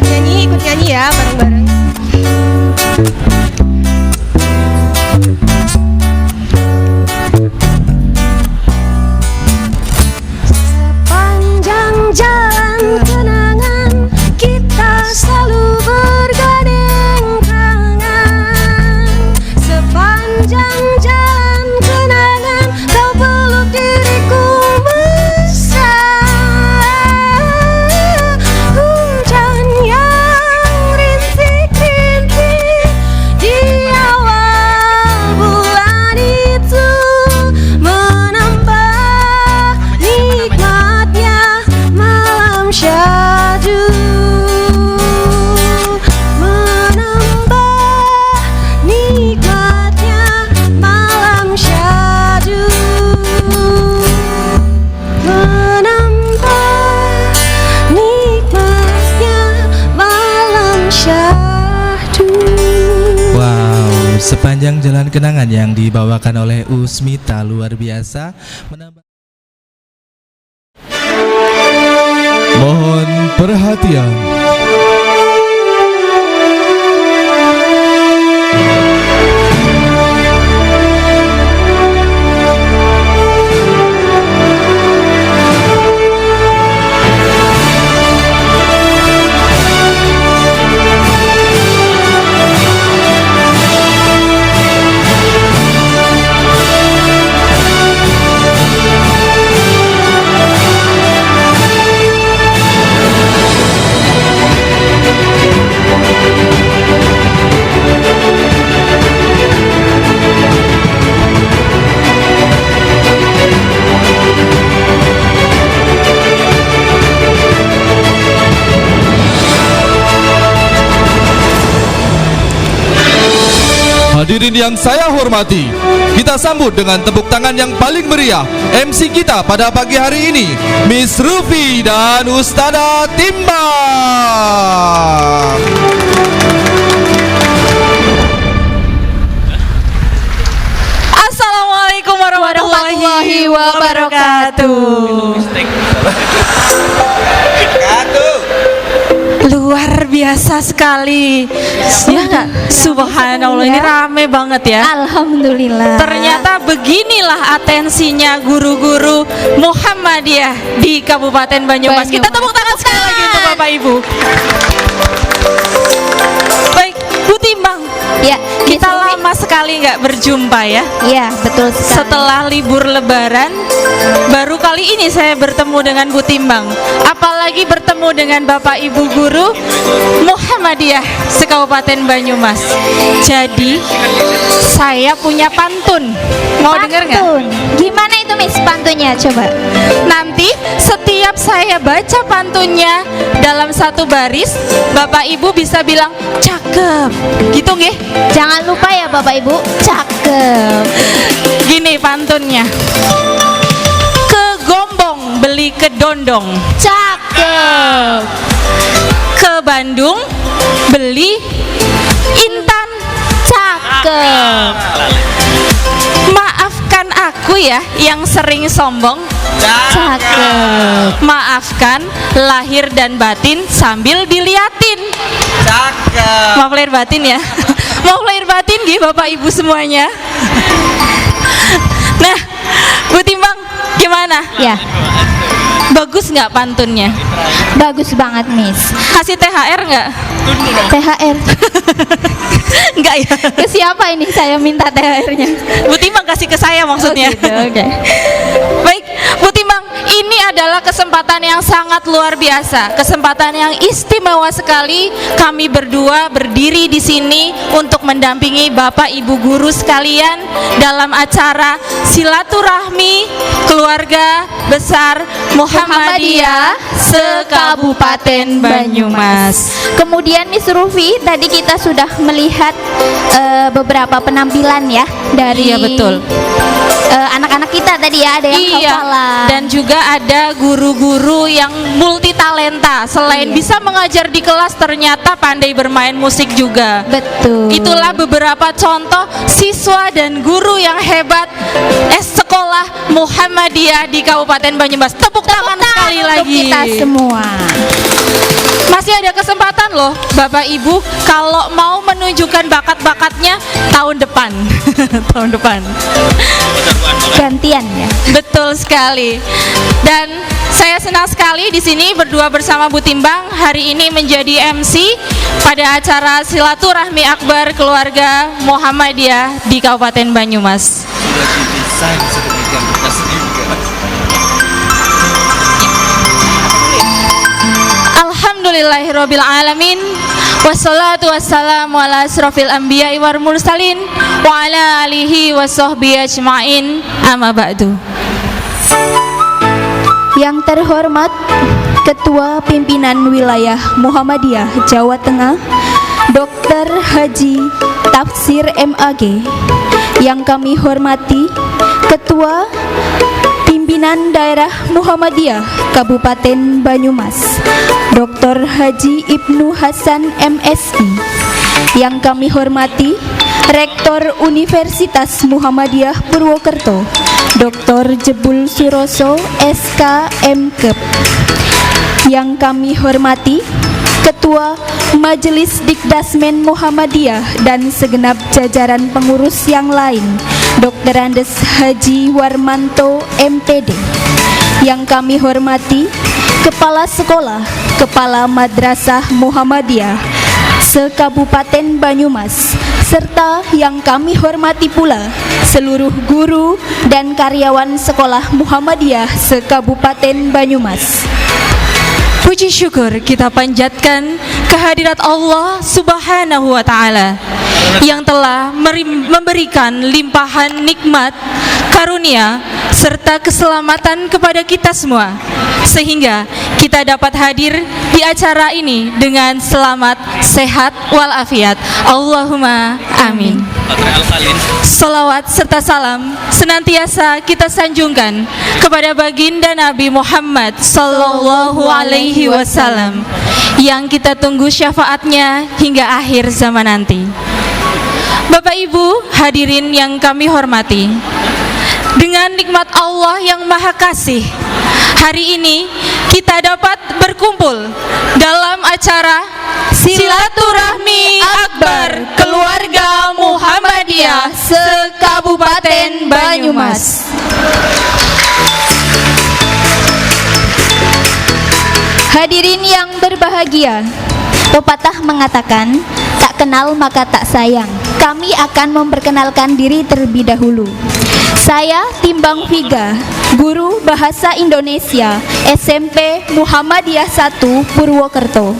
nyanyi, ikut nyanyi ya bareng-bareng. Sepanjang jalan kenangan kita selalu bergandeng tangan. Sepanjang jalan kenangan kau peluk diriku mesra. Hujan yang rintik-rintik di awal bulan itu menambah nikmatnya malam syahdu. Menambah nikmatnya malam syahdu. Menambah nikmatnya malam syahdu. Wow, sepanjang jalan kenangan yang dibawakan oleh Usmita luar biasa. Mohon perhatian. Hadirin yang saya hormati, kita sambut dengan tepuk tangan yang paling meriah MC kita pada pagi hari ini, Miss Rufi dan Ustadzah Timbang. Assalamualaikum warahmatullahi wabarakatuh. Luar biasa sekali ya nggak? Subhanallah, ini rame banget ya. Alhamdulillah. Ternyata beginilah atensinya guru-guru Muhammadiyah di Kabupaten Banyumas. Kita tepuk tangan sekali lagi untuk Bapak Ibu. Baik, Bu Timbang. Ya, kita lama sekali nggak berjumpa ya. Iya, betul sekali. Setelah libur Lebaran, baru kali ini saya bertemu dengan Bu Timbang. Apalagi bertemu dengan Bapak Ibu guru Muhammadiyah se-Kabupaten Banyumas. Jadi saya punya pantun. Mau denger nggak? Gimana itu Miss pantunnya? Coba. Nanti setiap saya baca pantunnya dalam satu baris, Bapak Ibu bisa bilang cakep. Gitu nggih? Jangan lupa ya Bapak Ibu, cakep. Gini pantunnya. Ke Gombong beli kedondong. Cakep. Ke Bandung beli intan. Cakep. Maafkan aku ya yang sering sombong. Cakep. Maafkan lahir dan batin sambil diliatin. Cakep. Maaf lahir batin ya. Maaf lahir batin gih Bapak Ibu semuanya. Nah, Bu Timbang gimana? Ya, Bagus nggak pantunnya? bagus banget Miss. Kasih THR nggak? THR. Enggak ya? Ke siapa ini saya minta THR-nya? Bu Timbang kasih ke saya maksudnya. Oh, gitu, oke. Baik, Bu Timbang, ini adalah kesempatan yang sangat luar biasa, kesempatan yang istimewa sekali. Kami berdua berdiri di sini untuk mendampingi Bapak Ibu guru sekalian dalam acara silaturahmi keluarga besar Muhammadiyah se-Kabupaten Banyumas. Kemudian Miss Rufi, tadi kita sudah melihat beberapa penampilan ya dari Iya, betul. Anak-anak kita tadi ya, ada yang hafalan. Dan juga ada guru-guru yang multi talenta. Selain bisa mengajar di kelas, ternyata pandai bermain musik juga. Betul. Itulah beberapa contoh siswa dan guru yang hebat sekolah Muhammadiyah di Kabupaten Banyumas. Tepuk tangan sekali untuk lagi kita semua. Masih ada kesempatan loh Bapak Ibu kalau mau menunjukkan bakat-bakatnya tahun depan. Tahun depan. Gantian ya. Betul sekali. Dan saya senang sekali di sini berdua bersama Bu Timbang hari ini menjadi MC pada acara silaturahmi akbar keluarga Muhammadiyah di Kabupaten Banyumas. Sudah didesain sedemikian rupa sehingga Alhamdulillahirabbil alamin. Wassalatu wassalamu ala asrofil anbiya'i wal mursalin wa ala alihi wasahbihi ajma'in. Amma ba'du. Yang terhormat Ketua Pimpinan Wilayah Muhammadiyah Jawa Tengah Dr. Haji Tafsir MAG. Yang kami hormati Ketua Pimpinan Daerah Muhammadiyah Kabupaten Banyumas Dr. Haji Ibnu Hasan MSI. Yang kami hormati Rektor Universitas Muhammadiyah Purwokerto Dr. Jebul Suroso SK MKep. Yang kami hormati Ketua Majelis Dikdasmen Muhammadiyah dan segenap jajaran pengurus yang lain Dr. Andes Haji Warmanto MPD. Yang kami hormati Kepala Sekolah Kepala Madrasah Muhammadiyah se-Kabupaten Banyumas, serta yang kami hormati pula seluruh guru dan karyawan Sekolah Muhammadiyah se-Kabupaten Banyumas. Puji syukur kita panjatkan kehadirat Allah Subhanahu wa Ta'ala yang telah memberikan limpahan nikmat, karunia, serta keselamatan kepada kita semua, sehingga kita dapat hadir di acara ini dengan selamat, sehat, walafiat. Allahumma amin. Salawat serta salam senantiasa kita sanjungkan kepada baginda Nabi Muhammad Sallallahu Alaihi Wasallam yang kita tunggu syafaatnya hingga akhir zaman nanti. Bapak Ibu hadirin yang kami hormati, dengan nikmat Allah yang Maha Kasih, hari ini kita dapat berkumpul dalam acara Silaturahmi Akbar Keluarga Muhammadiyah se-Kabupaten Banyumas. Hadirin yang berbahagia, pepatah mengatakan, tak kenal maka tak sayang. Kami akan memperkenalkan diri terlebih dahulu. Saya Timbang Viga, Guru Bahasa Indonesia SMP Muhammadiyah 1 Purwokerto.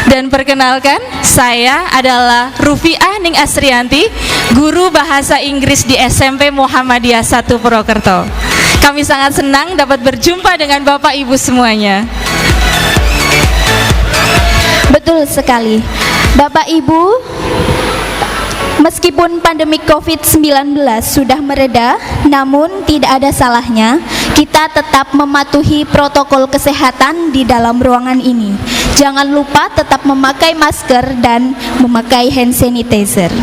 Dan perkenalkan, saya adalah Rufiah Ning Asrianti, Guru Bahasa Inggris di SMP Muhammadiyah 1 Purwokerto. Kami sangat senang dapat berjumpa dengan Bapak Ibu semuanya. Betul sekali, Bapak Ibu. Meskipun pandemi COVID-19 sudah mereda, namun tidak ada salahnya kita tetap mematuhi protokol kesehatan di dalam ruangan ini. Jangan lupa tetap memakai masker dan memakai hand sanitizer.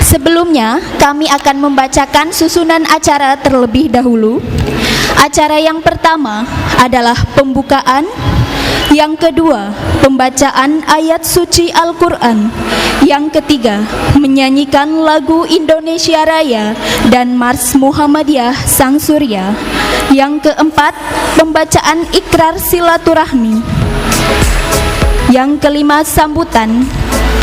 Sebelumnya, kami akan membacakan susunan acara terlebih dahulu. Acara yang pertama adalah pembukaan. Yang kedua, pembacaan ayat suci Al-Quran. Yang ketiga, menyanyikan lagu Indonesia Raya dan Mars Muhammadiyah Sang Surya. Yang keempat, pembacaan ikrar silaturahmi. Yang kelima, sambutan.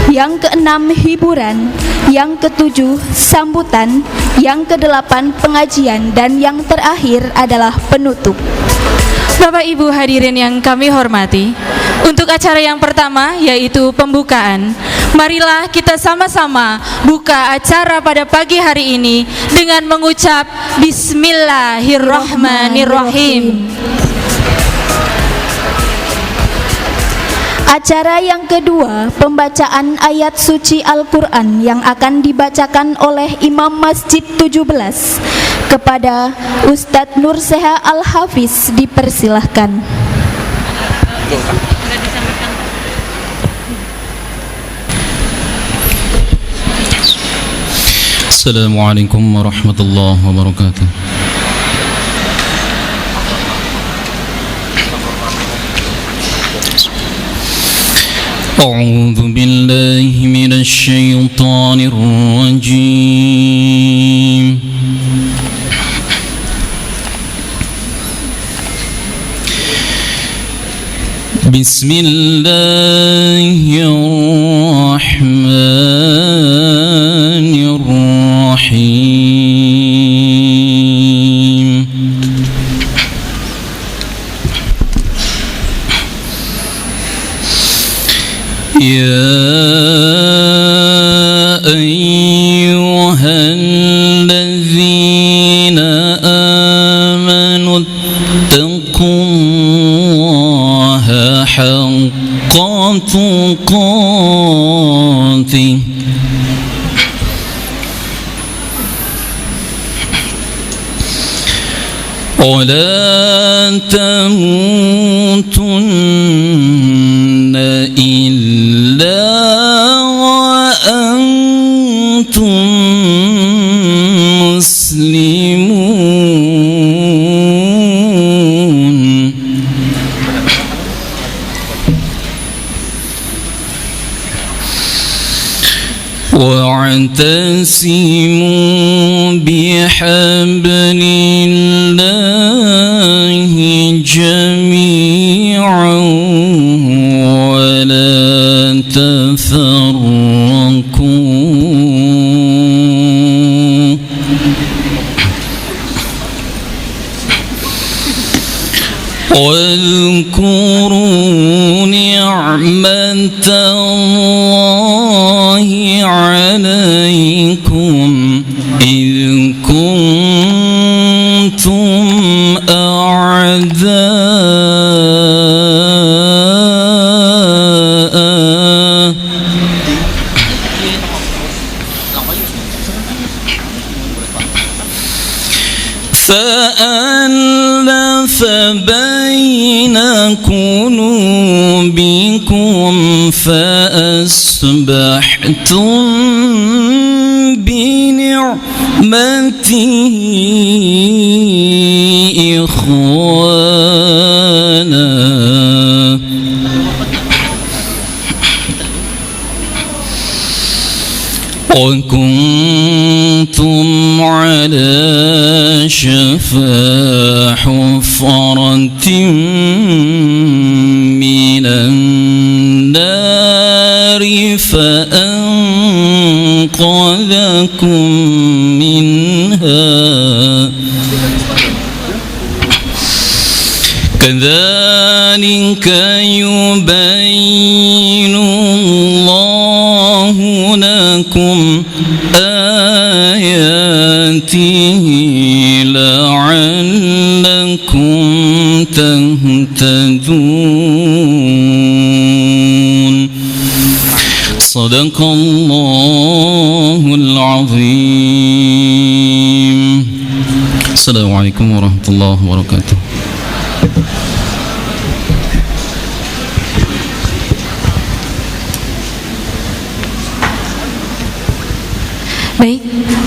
Yang keenam, hiburan. Yang ketujuh, sambutan. Yang kedelapan, pengajian. Dan yang terakhir adalah penutup. Bapak Ibu hadirin yang kami hormati, untuk acara yang pertama yaitu pembukaan, marilah kita sama-sama buka acara pada pagi hari ini dengan mengucap Bismillahirrahmanirrahim. Acara yang kedua, pembacaan ayat suci Al-Quran yang akan dibacakan oleh Imam Masjid 17. Kepada Ustadz Nur Seha Al-Hafiz dipersilahkan. Assalamualaikum warahmatullahi wabarakatuh. أعوذ بالله من الشيطان الرجيم بسم الله الرحمن الرحيم يا أيها الذين آمنوا اتقوا الله حق تقاته ولا تموتن إلا وأنتم مسلمون واعتصموا بحبل الله جميعا ولا تفرقوا واذكروا نعمة الله عليكم إذ كنتم أعداء فألف بين قلوبكم فأصبحتم بنعمته إخوانا وكنتم على شفا حفرة من النار فأنقذكم منها كذلك يبين الله لكم آياته لعلكم تهتدون صدق الله العظيم. السلام عليكم ورحمة الله وبركاته. Baik,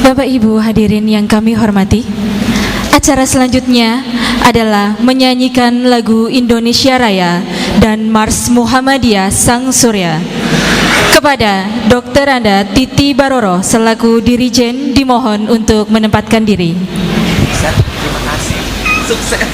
Bapak Ibu hadirin yang kami hormati, acara selanjutnya adalah menyanyikan lagu Indonesia Raya dan Mars Muhammadiyah Sang Surya. Kepada Dr. Anda Titi Baroro selaku Dirijen dimohon untuk menempatkan diri. Terima kasih. Sukses.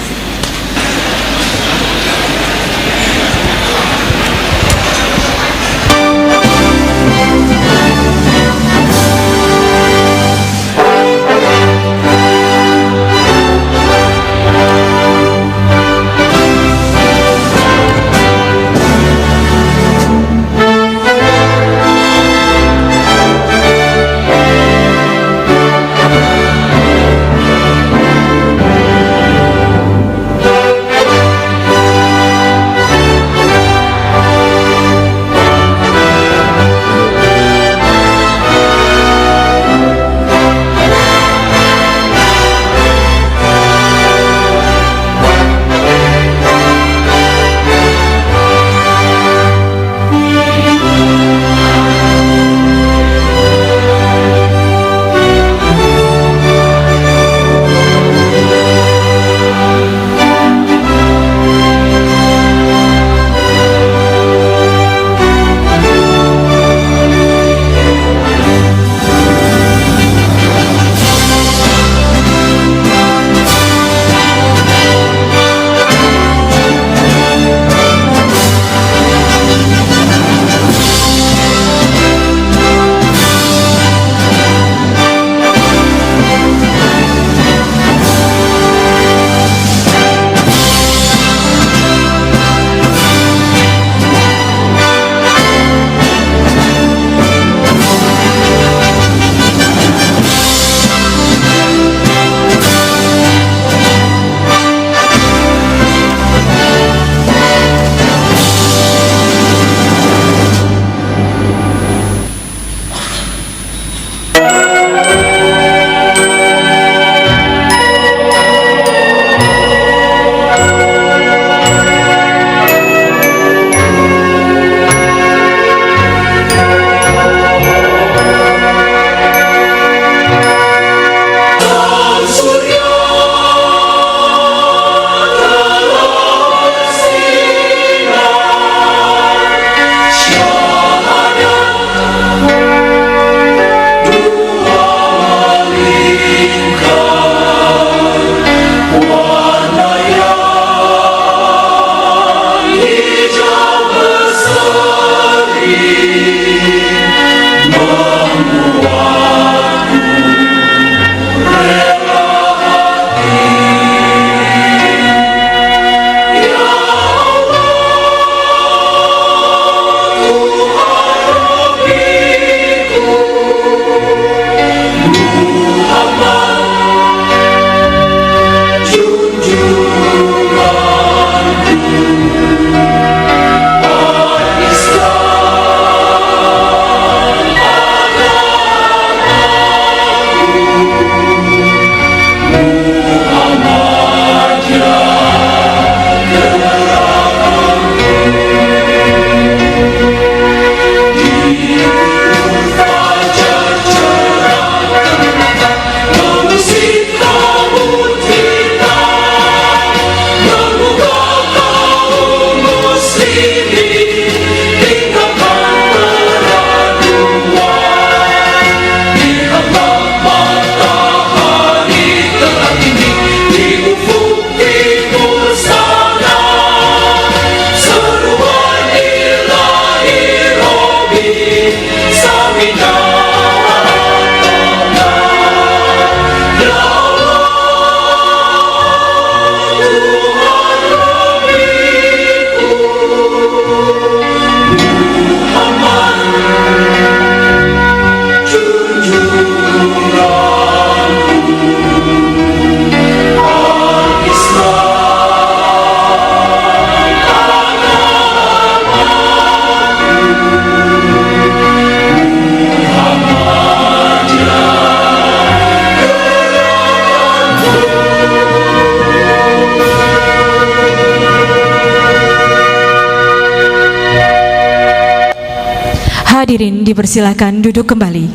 Hadirin dipersilakan duduk kembali.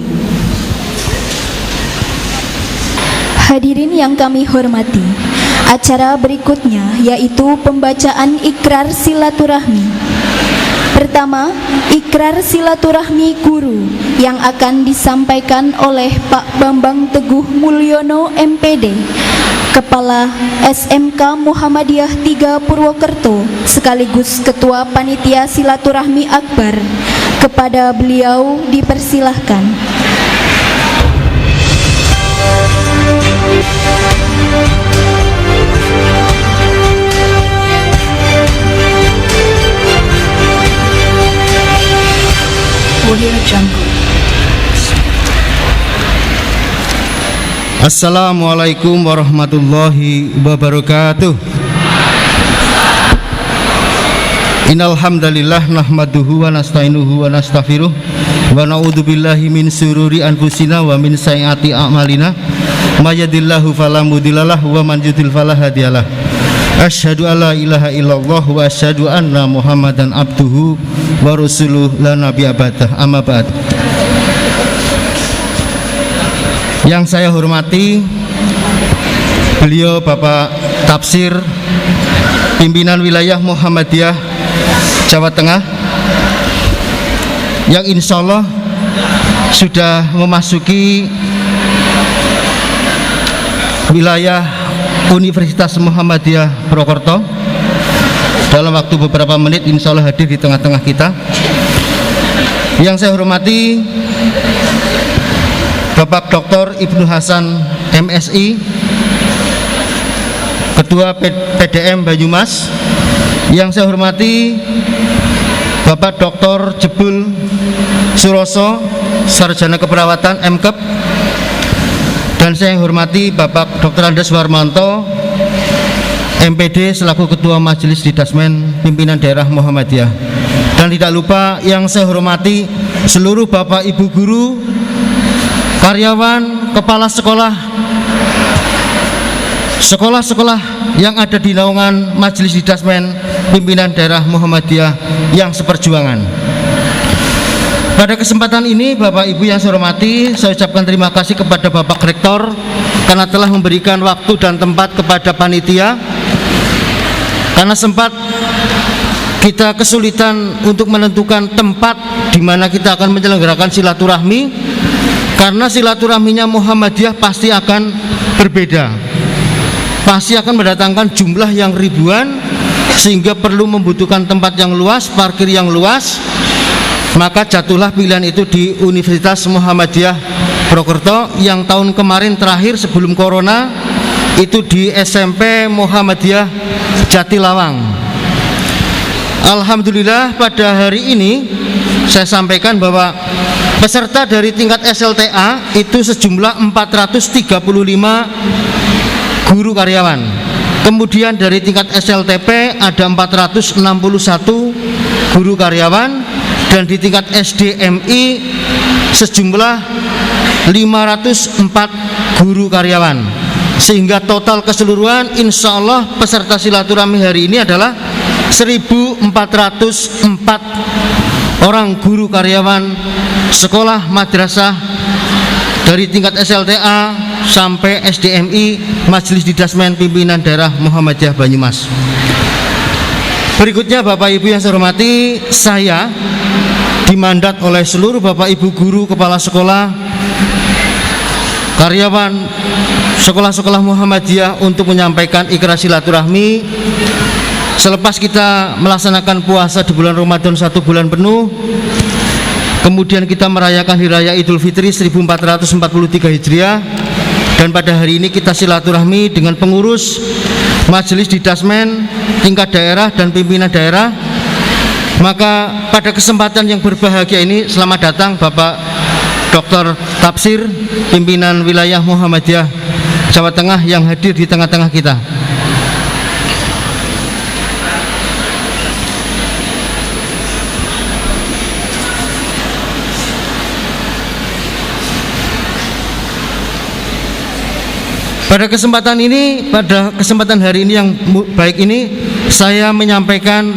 Hadirin yang kami hormati, acara berikutnya yaitu pembacaan ikrar silaturahmi. Pertama, ikrar silaturahmi guru yang akan disampaikan oleh Pak Bambang Teguh Mulyono MPD, Kepala SMK Muhammadiyah 3 Purwokerto sekaligus Ketua Panitia Silaturahmi Akbar. Kepada beliau dipersilahkan. Assalamualaikum warahmatullahi wabarakatuh. Innal hamdalillah nahmaduhu wa nasta'inuhu wa nastaghfiruh wa na'udzu billahi min syururi anfusina wa min sayyiati a'malina may yahdihillahu fala mudhillalah wa man yudhlil fala hadiyalah. Asyhadu alla ilaha illallah wa asyhadu anna Muhammadan abduhu wa rasuluh la nabiyya ba'dah. Amma ba'd. Yang saya hormati beliau Bapak Tafsir Pimpinan Wilayah Muhammadiyah Jawa Tengah yang insya Allah sudah memasuki wilayah Universitas Muhammadiyah Purwokerto. Dalam waktu beberapa menit insya Allah hadir di tengah-tengah kita. Yang saya hormati Bapak Dr. Ibnu Hasan MSI, Ketua PDM Banyumas. Yang saya hormati Bapak Dr. Jebul Suroso, Sarjana Keperawatan MKEP. Dan saya hormati Bapak Dr. Andes Warmanto, MPD selaku Ketua Majelis Didasmen Pimpinan Daerah Muhammadiyah. Dan tidak lupa yang saya hormati seluruh Bapak Ibu guru, karyawan, kepala sekolah, sekolah-sekolah yang ada di naungan Majelis Didasmen Pimpinan Daerah Muhammadiyah yang seperjuangan. Pada kesempatan ini Bapak Ibu yang saya hormati, saya ucapkan terima kasih kepada Bapak Rektor karena telah memberikan waktu dan tempat kepada panitia, karena sempat kita kesulitan untuk menentukan tempat di mana kita akan menyelenggarakan silaturahmi, karena silaturahminya Muhammadiyah pasti akan berbeda, pasti akan mendatangkan jumlah yang ribuan, sehingga perlu membutuhkan tempat yang luas, parkir yang luas. Maka jatuhlah pilihan itu di Universitas Muhammadiyah Purwokerto yang tahun kemarin terakhir sebelum corona itu di SMP Muhammadiyah Jatilawang. Alhamdulillah pada hari ini saya sampaikan bahwa peserta dari tingkat SLTA itu sejumlah 435 guru karyawan. Kemudian dari tingkat SLTP ada 461 guru karyawan, dan di tingkat SDMI sejumlah 504 guru karyawan, sehingga total keseluruhan insya Allah peserta silaturahmi hari ini adalah 1.404 orang guru karyawan sekolah madrasah dari tingkat SLTA sampai SDMI Majelis Didasmen Pimpinan Daerah Muhammadiyah Banyumas. Berikutnya Bapak Ibu yang saya hormati, saya dimandat oleh seluruh Bapak Ibu guru, kepala sekolah, karyawan sekolah-sekolah Muhammadiyah untuk menyampaikan ikrar silaturahmi selepas kita melaksanakan puasa di bulan Ramadan 1 bulan penuh. Kemudian kita merayakan Hari Raya Idul Fitri 1443 Hijriah, dan pada hari ini kita silaturahmi dengan pengurus Majelis Didasmen tingkat daerah dan pimpinan daerah. Maka pada kesempatan yang berbahagia ini, selamat datang Bapak Dr. Tafsir Pimpinan Wilayah Muhammadiyah Jawa Tengah yang hadir di tengah-tengah kita. Pada kesempatan ini, pada kesempatan hari ini yang baik ini, saya menyampaikan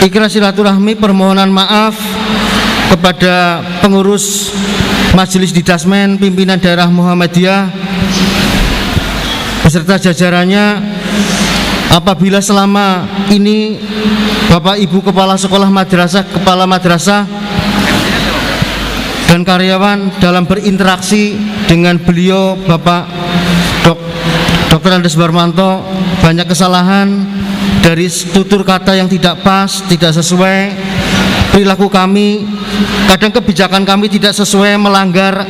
ikrar silaturahmi permohonan maaf kepada pengurus Majelis Didasmen Pimpinan Daerah Muhammadiyah beserta jajarannya, apabila selama ini Bapak Ibu Kepala Sekolah Madrasah, Kepala Madrasah dan karyawan dalam berinteraksi dengan beliau Bapak Dr. Andes Barmanto banyak kesalahan dari tutur kata yang tidak pas, tidak sesuai perilaku kami, kadang kebijakan kami tidak sesuai, melanggar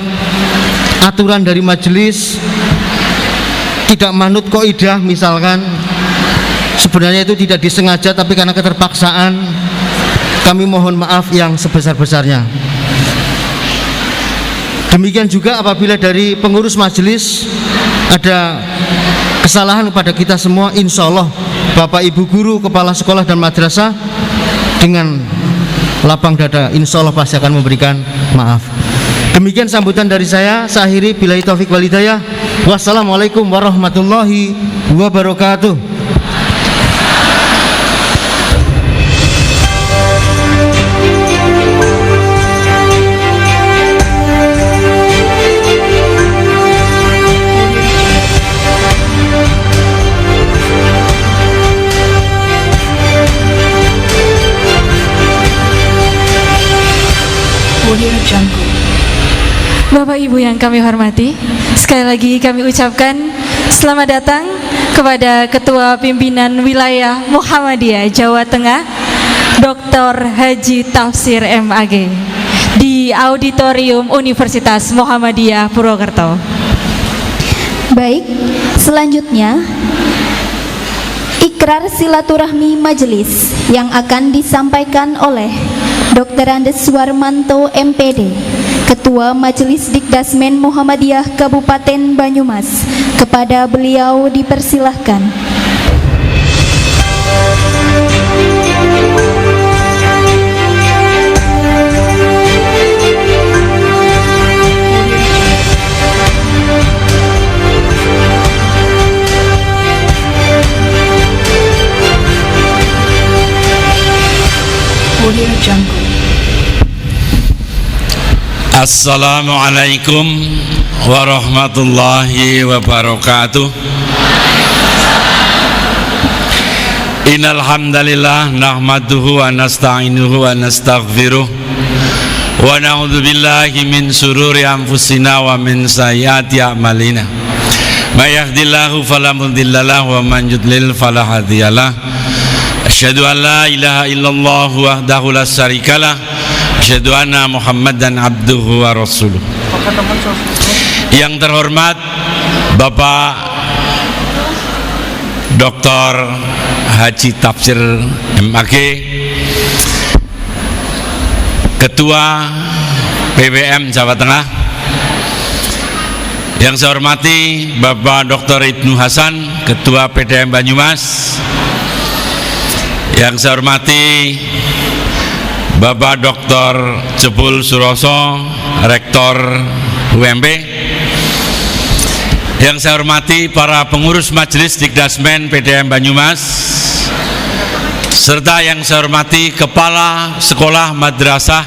aturan dari majelis, tidak manut kaidah misalkan. Sebenarnya itu tidak disengaja tapi karena keterpaksaan, kami mohon maaf yang sebesar-besarnya. Demikian juga apabila dari pengurus majelis ada kesalahan pada kita semua, insya Allah Bapak Ibu Guru, Kepala Sekolah dan Madrasah dengan lapang dada insya Allah pasti akan memberikan maaf. Demikian sambutan dari saya akhiri, billahi taufik wal hidayah. Wassalamualaikum warahmatullahi wabarakatuh. Bapak Ibu yang kami hormati, sekali lagi kami ucapkan selamat datang kepada Ketua Pimpinan Wilayah Muhammadiyah Jawa Tengah, Dr. Haji Tafsir MAG di Auditorium Universitas Muhammadiyah Purwokerto. Baik, selanjutnya ikrar silaturahmi majelis yang akan disampaikan oleh Dr. Andes Warmanto MPD, Ketua Majelis Dikdasmen Muhammadiyah Kabupaten Banyumas. Kepada beliau dipersilahkan. Assalamualaikum warahmatullahi wabarakatuh. Innal hamdalillah nahmaduhu wa nasta'inuhu wa nastaghfiruh wa na'udzu billahi min syururi anfusina wa min sayyiati a'malina. May yahdihillahu fala mudhillalahu wa man yudlil fala hadiyalah. Asyhadu an la ilaha illallah wahdahu la syarikalah. Asyhadu anna Muhammadan abduhu wa rasuluh. Yang terhormat Bapak Dr. Haji Tafsir MAG, Ketua PWM Jawa Tengah. Yang saya hormati Bapak Dr. Ibnu Hasan, Ketua PDM Banyumas. Yang saya hormati Bapak Dr. Jebul Suroso, Rektor UMP. Yang saya hormati para pengurus Majelis Dikdasmen PDM Banyumas, serta yang saya hormati Kepala Sekolah Madrasah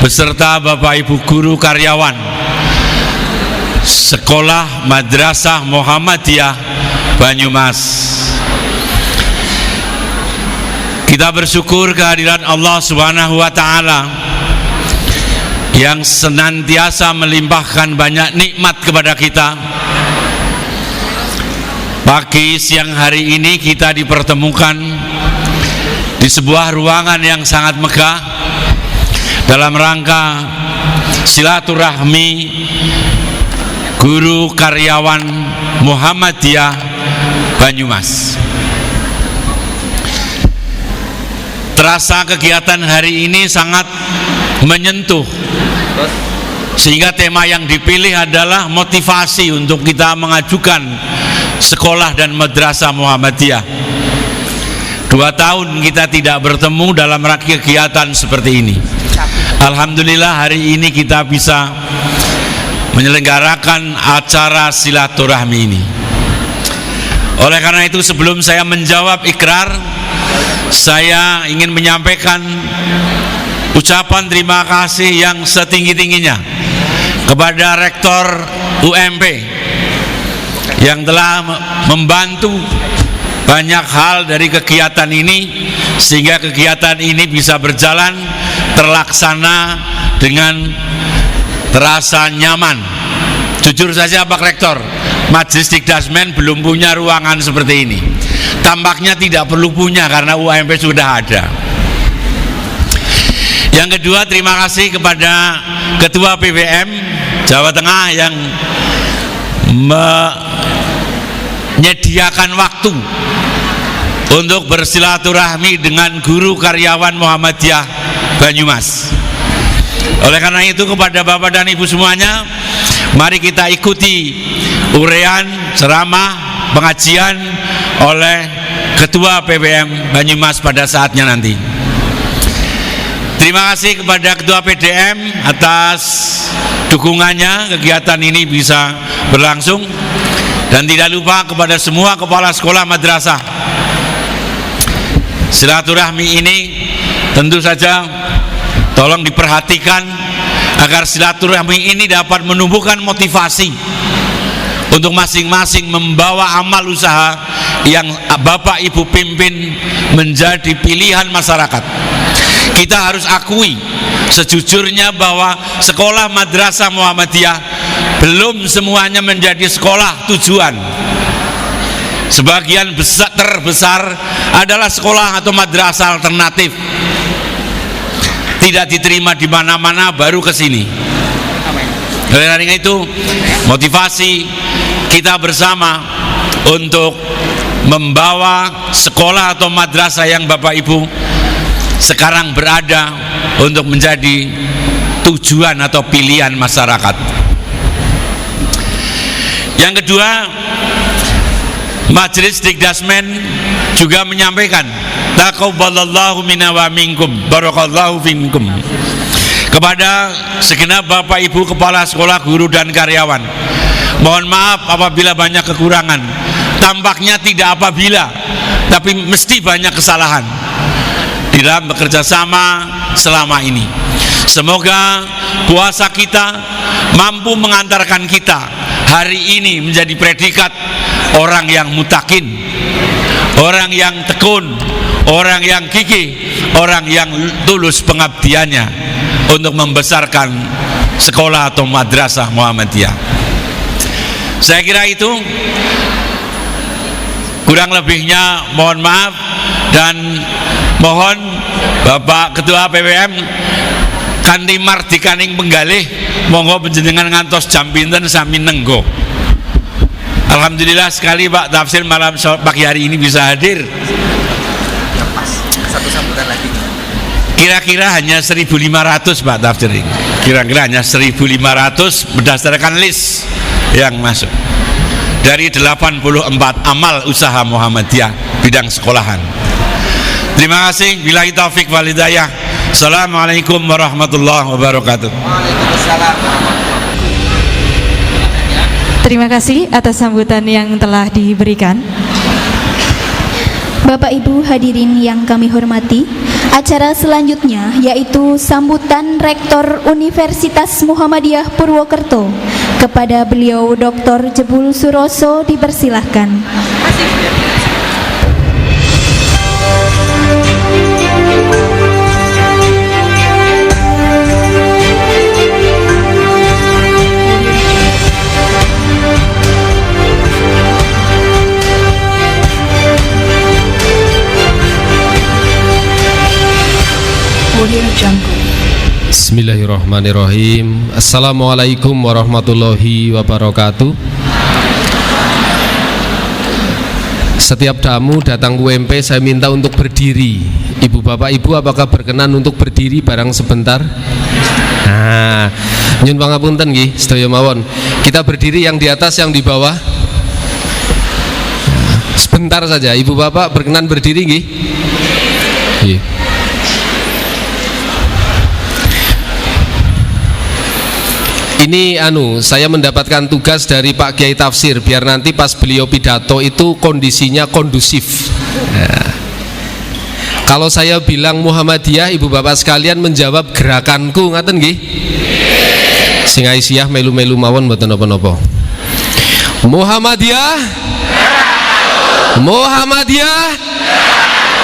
beserta Bapak Ibu Guru karyawan Sekolah Madrasah Muhammadiyah Banyumas. Kita bersyukur kehadiran Allah Subhanahu wa Ta'ala yang senantiasa melimpahkan banyak nikmat kepada kita. Pagi siang hari ini kita dipertemukan di sebuah ruangan yang sangat megah dalam rangka silaturahmi guru karyawan Muhammadiyah Banyumas. Terasa kegiatan hari ini sangat menyentuh, sehingga tema yang dipilih adalah motivasi untuk kita mengajukan sekolah dan madrasah Muhammadiyah. 2 tahun kita tidak bertemu dalam rangka kegiatan seperti ini. Alhamdulillah hari ini kita bisa menyelenggarakan acara silaturahmi ini. Oleh karena itu, sebelum saya menjawab ikrar, saya ingin menyampaikan ucapan terima kasih yang setinggi-tingginya kepada Rektor UMP yang telah membantu banyak hal dari kegiatan ini, sehingga kegiatan ini bisa berjalan terlaksana dengan terasa nyaman. Jujur saja Pak Rektor, Majelis Dikdasmen belum punya ruangan seperti ini. Tampaknya tidak perlu punya karena UMP sudah ada. Yang kedua, terima kasih kepada Ketua PWM Jawa Tengah yang menyediakan waktu untuk bersilaturahmi dengan guru karyawan Muhammadiyah Banyumas. Oleh karena itu, kepada Bapak dan Ibu semuanya, mari kita ikuti uraian, ceramah, pengajian oleh Ketua PWM Banyumas pada saatnya nanti. Terima kasih kepada Ketua PDM atas dukungannya kegiatan ini bisa berlangsung, dan tidak lupa kepada semua kepala sekolah madrasah. Silaturahmi ini tentu saja tolong diperhatikan agar silaturahmi ini dapat menumbuhkan motivasi untuk masing-masing membawa amal usaha yang Bapak Ibu pimpin menjadi pilihan masyarakat. Kita harus akui sejujurnya bahwa sekolah madrasah Muhammadiyah belum semuanya menjadi sekolah tujuan. Sebagian terbesar adalah sekolah atau madrasah alternatif, tidak diterima di mana-mana, baru ke sini. Oleh karena itu, motivasi kita bersama untuk membawa sekolah atau madrasah yang Bapak Ibu sekarang berada untuk menjadi tujuan atau pilihan masyarakat. Yang kedua, Majelis Dikdasmen juga menyampaikan taqabbalallahu minna wa minkum, barakallahu fikum, kepada segenap Bapak Ibu kepala sekolah, guru dan karyawan. Mohon maaf apabila banyak kekurangan. Tampaknya tidak apabila, tapi mesti banyak kesalahan di dalam bekerja sama selama ini. Semoga puasa kita mampu mengantarkan kita hari ini menjadi predikat orang yang mutakin, orang yang tekun, orang yang gigih, orang yang tulus pengabdiannya untuk membesarkan sekolah atau madrasah Muhammadiyah. Saya kira itu, kurang lebihnya mohon maaf, dan mohon Bapak Ketua PWM kanthi mardikaning penggalih, monggo panjenengan ngantos jam pinten sami nenggo. Alhamdulillah sekali Pak Tafsir malam pagi hari ini bisa hadir. Satu sambutan lagi. Kira-kira hanya 1.500 Pak Tafsir ini. Kira-kira hanya 1.500 berdasarkan list yang masuk dari 84 amal usaha Muhammadiyah bidang sekolahan. Terima kasih. Billahi taufik wal hidayah. Assalamualaikum warahmatullahi wabarakatuh. Waalaikumsalam. Terima kasih atas sambutan yang telah diberikan. Bapak Ibu hadirin yang kami hormati, acara selanjutnya yaitu sambutan Rektor Universitas Muhammadiyah Purwokerto. Kepada beliau Dr. Jebul Suroso dipersilahkan. Bismillahirrahmanirrahim. Assalamualaikum warahmatullahi wabarakatuh. Setiap tamu datang ke UMP saya minta untuk berdiri. Ibu bapak ibu apakah berkenan untuk berdiri barang sebentar? Nah, nyun pangapunten nggih sedaya mawon. Kita berdiri yang di atas yang di bawah. Sebentar saja. Ibu bapak berkenan berdiri nggih? Nggih. Ini saya mendapatkan tugas dari Pak Kiai Tafsir biar nanti pas beliau pidato itu kondisinya kondusif. Nah, Kalau saya bilang Muhammadiyah, ibu bapak sekalian menjawab gerakanku, ngaten nggih? Sing Aisyah melu-melu mawon mboten napa-napa. Muhammadiyah, Muhammadiyah,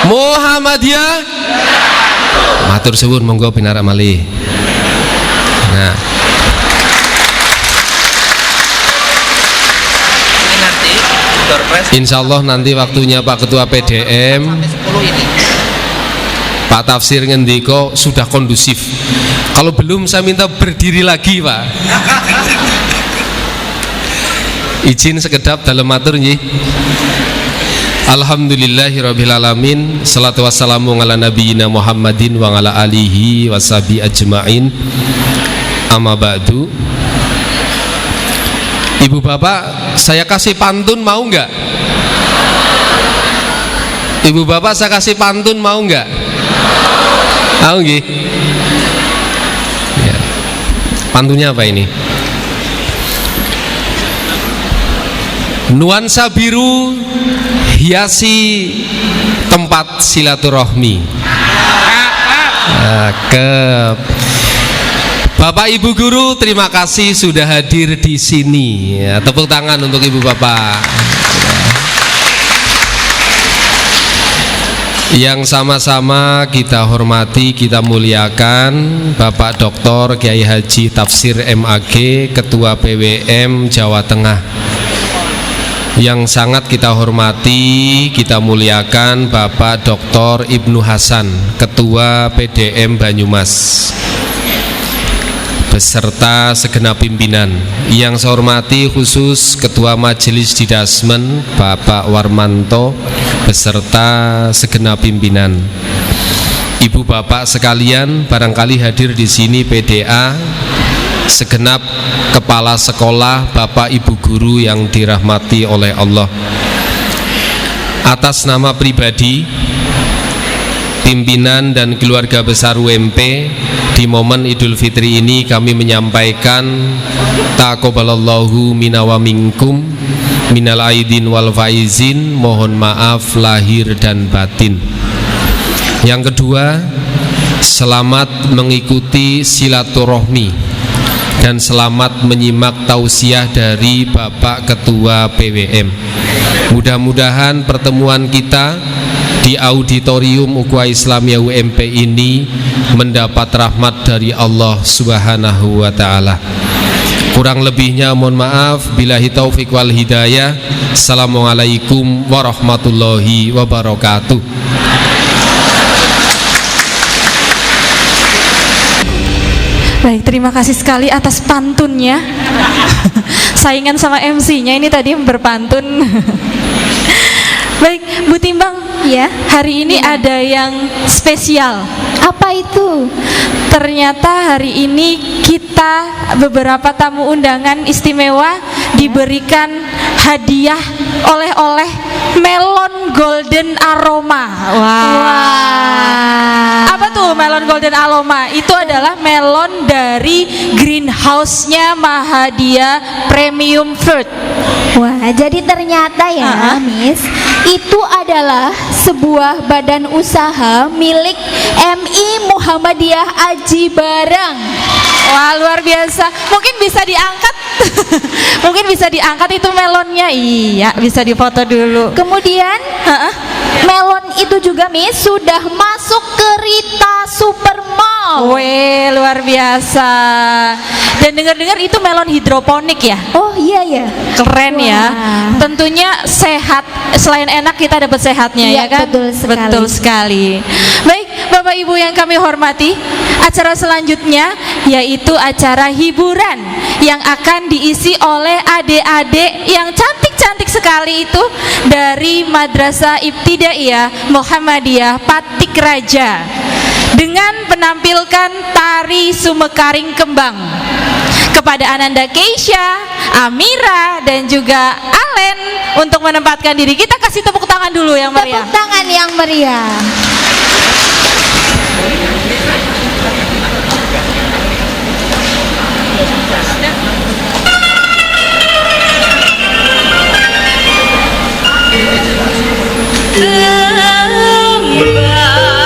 Muhammadiyah. Matur suwun, monggo pinarak malih. Nah, Ini nanti Dorpres insya Allah nanti waktunya Pak Ketua PDM, sampai 10 ini. Pak Tafsir ngendiko sudah kondusif. Kalau belum saya minta berdiri lagi, Pak. Izin sekedap dalam matur nggih. Alhamdulillahirrabbilalamin. Salatu wassalamu ala nabiyina Muhammadin wa ala alihi washabi ajma'in. Amma ba'du. Ibu bapak, saya kasih pantun mau enggak? Ibu bapak, saya kasih pantun mau enggak? Mau nggih? Ya. Pantunnya apa ini? Nuansa biru hiasi tempat silaturahmi. Bapak Ibu guru, terima kasih sudah hadir di sini. Ya, tepuk tangan untuk Ibu Bapak. Yang sama-sama kita hormati, kita muliakan Bapak Dr. Kiai Haji Tafsir MAG, Ketua PWM Jawa Tengah. Yang sangat kita hormati, kita muliakan Bapak Dr. Ibnu Hasan, Ketua PDM Banyumas, beserta segenap pimpinan. Yang saya hormati khusus Ketua Majelis Didasmen Bapak Warmanto beserta segenap pimpinan. Ibu bapak sekalian, barangkali hadir di sini PDA, segenap kepala sekolah, bapak ibu guru yang dirahmati oleh Allah. Atas nama pribadi, pimpinan dan keluarga besar UMP, di momen Idul Fitri ini kami menyampaikan taqabbalallahu minna wa minkum minal aidin wal faizin, mohon maaf lahir dan batin. Yang kedua, selamat mengikuti silaturahmi dan selamat menyimak tausiah dari Bapak Ketua PWM. Mudah-mudahan pertemuan kita di auditorium Ukhuwah Islamiyah UMP ini mendapat rahmat dari Allah Subhanahu wa taala. Kurang lebihnya mohon maaf, billahi taufik wal hidayah. Assalamualaikum warahmatullahi wabarakatuh. Baik, terima kasih sekali atas pantunnya. Saingan sama MC-nya ini tadi berpantun. Baik, Bu Timbang, Ya. hari ini ada yang spesial. Apa itu? Ternyata hari ini kita beberapa tamu undangan istimewa diberikan hadiah oleh-oleh melon golden aroma. Wah. Apa tuh melon golden aroma? Itu adalah melon dari greenhouse-nya Mahadia Premium Fruit. Wah, jadi ternyata ya, Miss, itu adalah sebuah badan usaha milik MI Muhammadiyah Aji Barang. Wah, luar biasa. Mungkin bisa diangkat. Mungkin bisa diangkat itu melonnya. Iya, bisa difoto dulu. Kemudian melon itu juga, Miss, sudah masuk ke Rita Supermall. Weh, luar biasa. Dan dengar-dengar itu melon hidroponik ya? Oh iya ya. Keren ya. Wah. Tentunya sehat. Selain enak kita dapat sehatnya, Iya, ya kan? betul sekali. Betul sekali. Baik, Bapak Ibu yang kami hormati, acara selanjutnya yaitu acara hiburan yang akan diisi oleh adik-adik yang cantik-cantik sekali itu dari Madrasah Ibtidaiyah Muhammadiyah Patik Raja dengan menampilkan tari Sumekaring Kembang. Kepada Ananda Keisha, Amira, dan juga Alen untuk menempatkan diri, kita kasih tepuk tangan dulu yang meriah. Tepuk tangan yang meriah. Kembang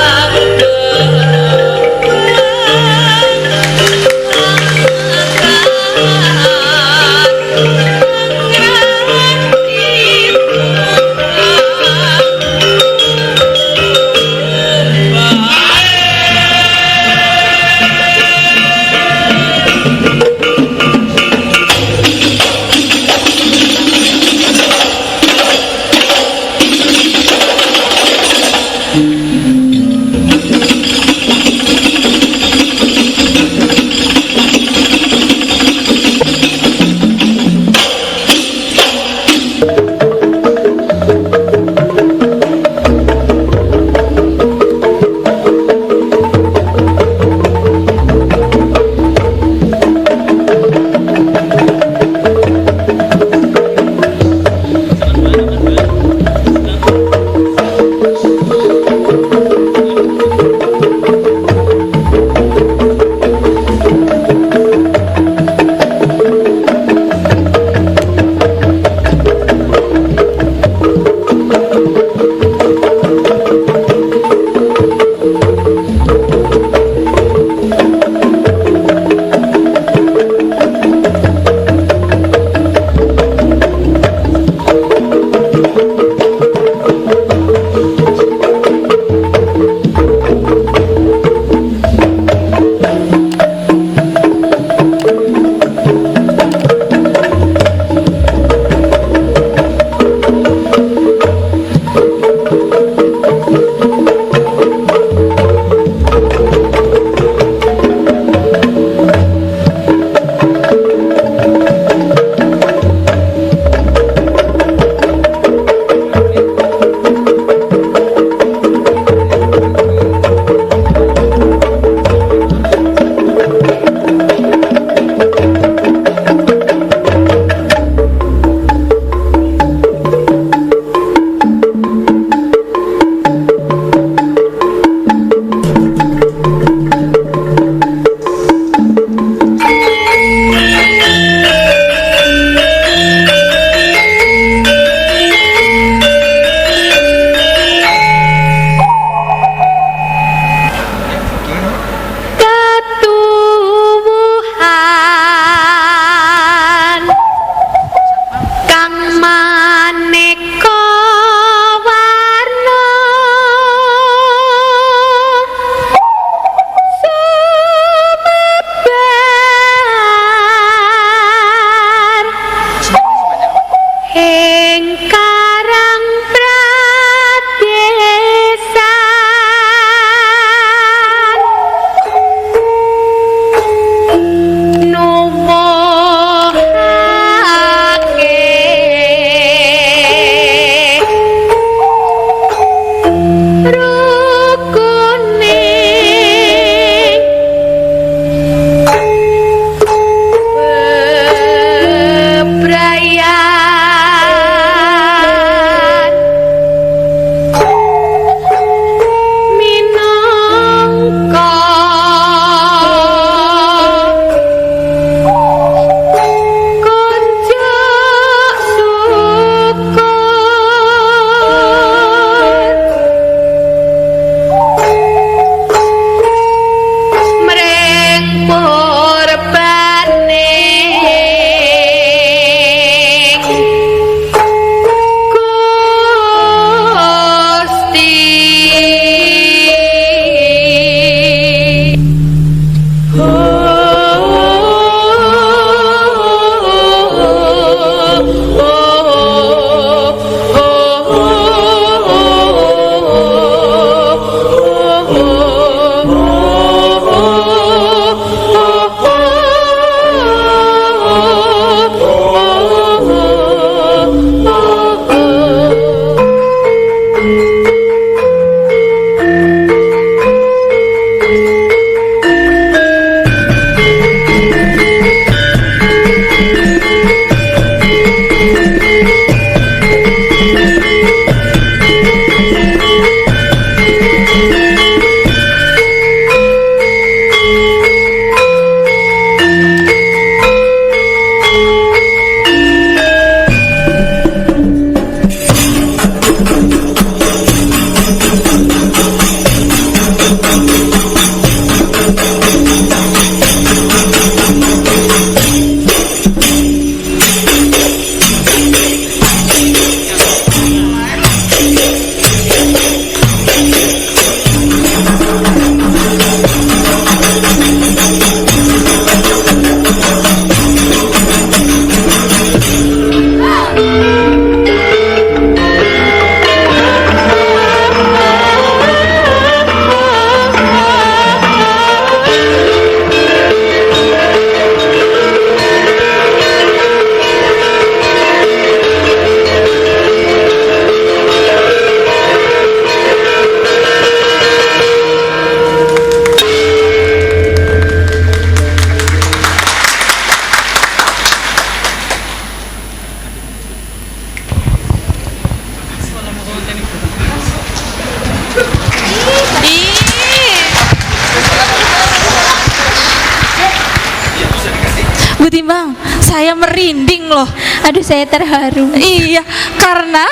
Bu Timbang, saya merinding loh. Aduh, saya terharu. Iya, karena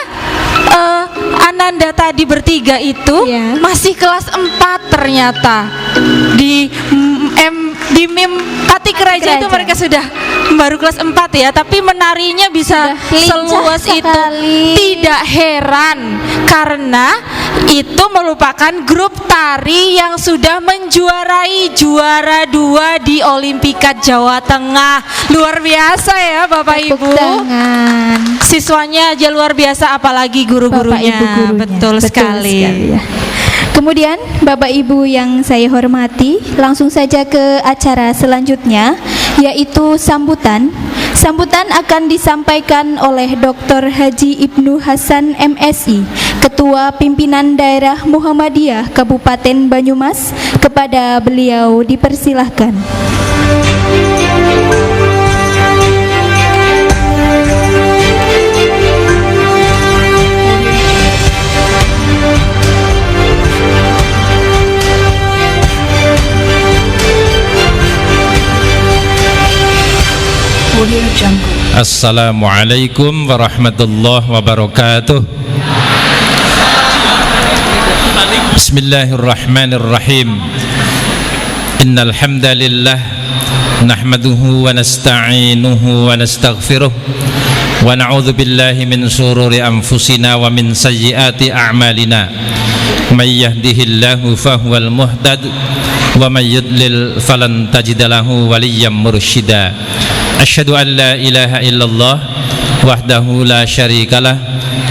Ananda tadi bertiga itu masih kelas 4 ternyata. Di MIM Pati Keraja itu mereka sudah baru kelas 4 ya, tapi menarinya bisa seluas itu. Tidak heran karena itu merupakan grup tari yang sudah menjuarai juara 2 di Olimpiade Jawa Tengah. Luar biasa ya Bapak Ibu. Siswanya aja luar biasa, apalagi guru-gurunya. Betul sekali ya. Kemudian Bapak Ibu yang saya hormati, langsung saja ke acara selanjutnya, yaitu sambutan. Sambutan akan disampaikan oleh Dr. Haji Ibnu Hasan MSI, Ketua Pimpinan Daerah Muhammadiyah Kabupaten Banyumas. Kepada beliau dipersilahkan. Assalamualaikum warahmatullahi wabarakatuh. Bismillahirrahmanirrahim. Innal hamdalillah nahmaduhu wa nasta'inuhu wa nastaghfiruh wa na'udzu billahi min shururi anfusina wa min sayyiati a'malina. May yahdihillahu fahuwal muhtad wa may yudlil falan tajida lahu waliyyan mursyida. Asyhadu an la ilaha illallah wahdahu la syarikalah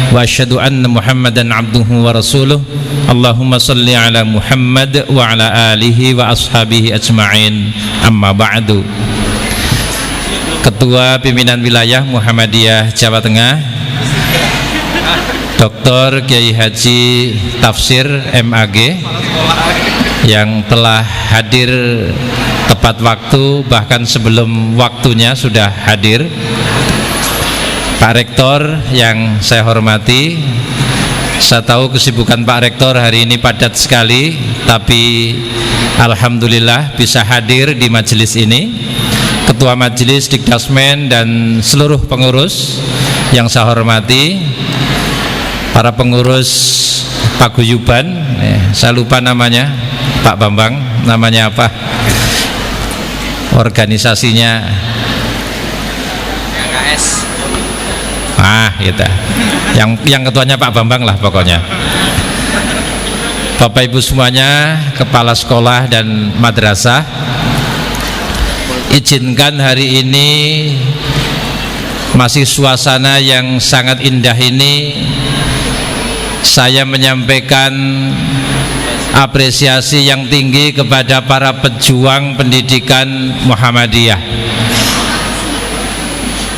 wa asyhadu anna Muhammadan abduhu wa rasuluh. Allahumma salli ala Muhammad wa ala alihi wa ashabihi ajma'in. Amma ba'du. Ketua Pimpinan Wilayah Muhammadiyah Jawa Tengah, Dr. Kiai Haji Tafsir MAG, yang telah hadir tepat waktu, bahkan sebelum waktunya sudah hadir. Pak Rektor yang saya hormati, saya tahu kesibukan Pak Rektor hari ini padat sekali, tapi alhamdulillah bisa hadir di majelis ini. Ketua Majelis Dikdasmen dan seluruh pengurus yang saya hormati, para pengurus paguyuban, saya lupa namanya, Pak Bambang namanya apa, organisasinya. Gitu. Yang ketuanya Pak Bambang lah pokoknya. Bapak Ibu semuanya, kepala sekolah dan madrasah, izinkan hari ini masih suasana yang sangat indah ini saya menyampaikan apresiasi yang tinggi kepada para pejuang pendidikan Muhammadiyah.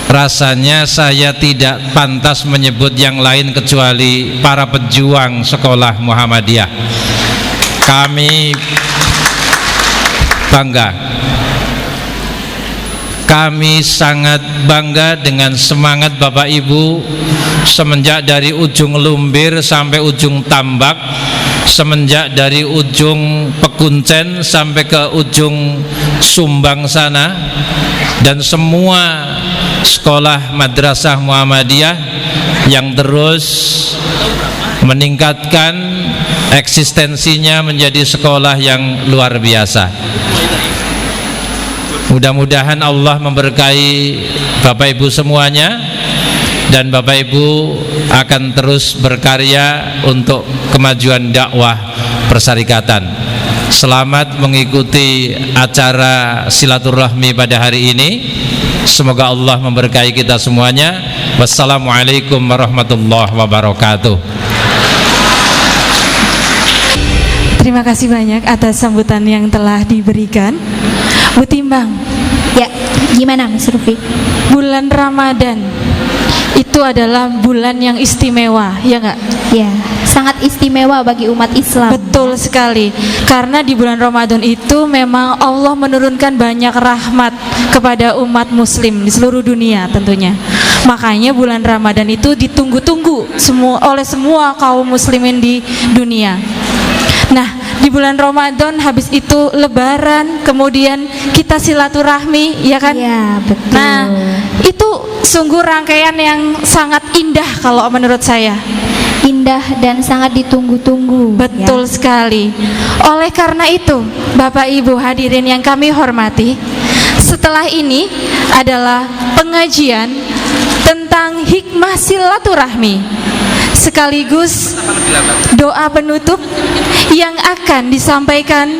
Rasanya saya tidak pantas menyebut yang lain kecuali para pejuang sekolah Muhammadiyah. Kami bangga, kami sangat bangga dengan semangat Bapak Ibu semenjak dari ujung Lumbir sampai ujung Tambak, semenjak dari ujung Pekuncen sampai ke ujung Sumbang sana, dan semua sekolah madrasah Muhammadiyah yang terus meningkatkan eksistensinya menjadi sekolah yang luar biasa. Mudah-mudahan Allah memberkahi Bapak Ibu semuanya, dan Bapak Ibu akan terus berkarya untuk kemajuan dakwah persyarikatan. Selamat mengikuti acara silaturahmi pada hari ini. Semoga Allah memberkahi kita semuanya. Wassalamualaikum warahmatullahi wabarakatuh. Terima kasih banyak atas sambutan yang telah diberikan. Bu Timbang, Ya, gimana Mas Rufi? bulan Ramadan itu adalah bulan yang istimewa, ya enggak? Ya, sangat istimewa bagi umat Islam. Betul sekali. Karena di bulan Ramadan itu memang Allah menurunkan banyak rahmat kepada umat muslim di seluruh dunia tentunya. Makanya bulan Ramadan itu ditunggu-tunggu oleh semua kaum muslimin di dunia. Nah, di bulan Ramadan habis itu Lebaran, kemudian kita silaturahmi, ya kan? Ya, betul. Nah, itu sungguh rangkaian yang sangat indah kalau menurut saya. Indah dan sangat ditunggu-tunggu. Betul ya. sekali. Oleh karena itu, Bapak Ibu hadirin yang kami hormati, setelah ini adalah pengajian tentang hikmah silaturahmi, sekaligus doa penutup yang akan disampaikan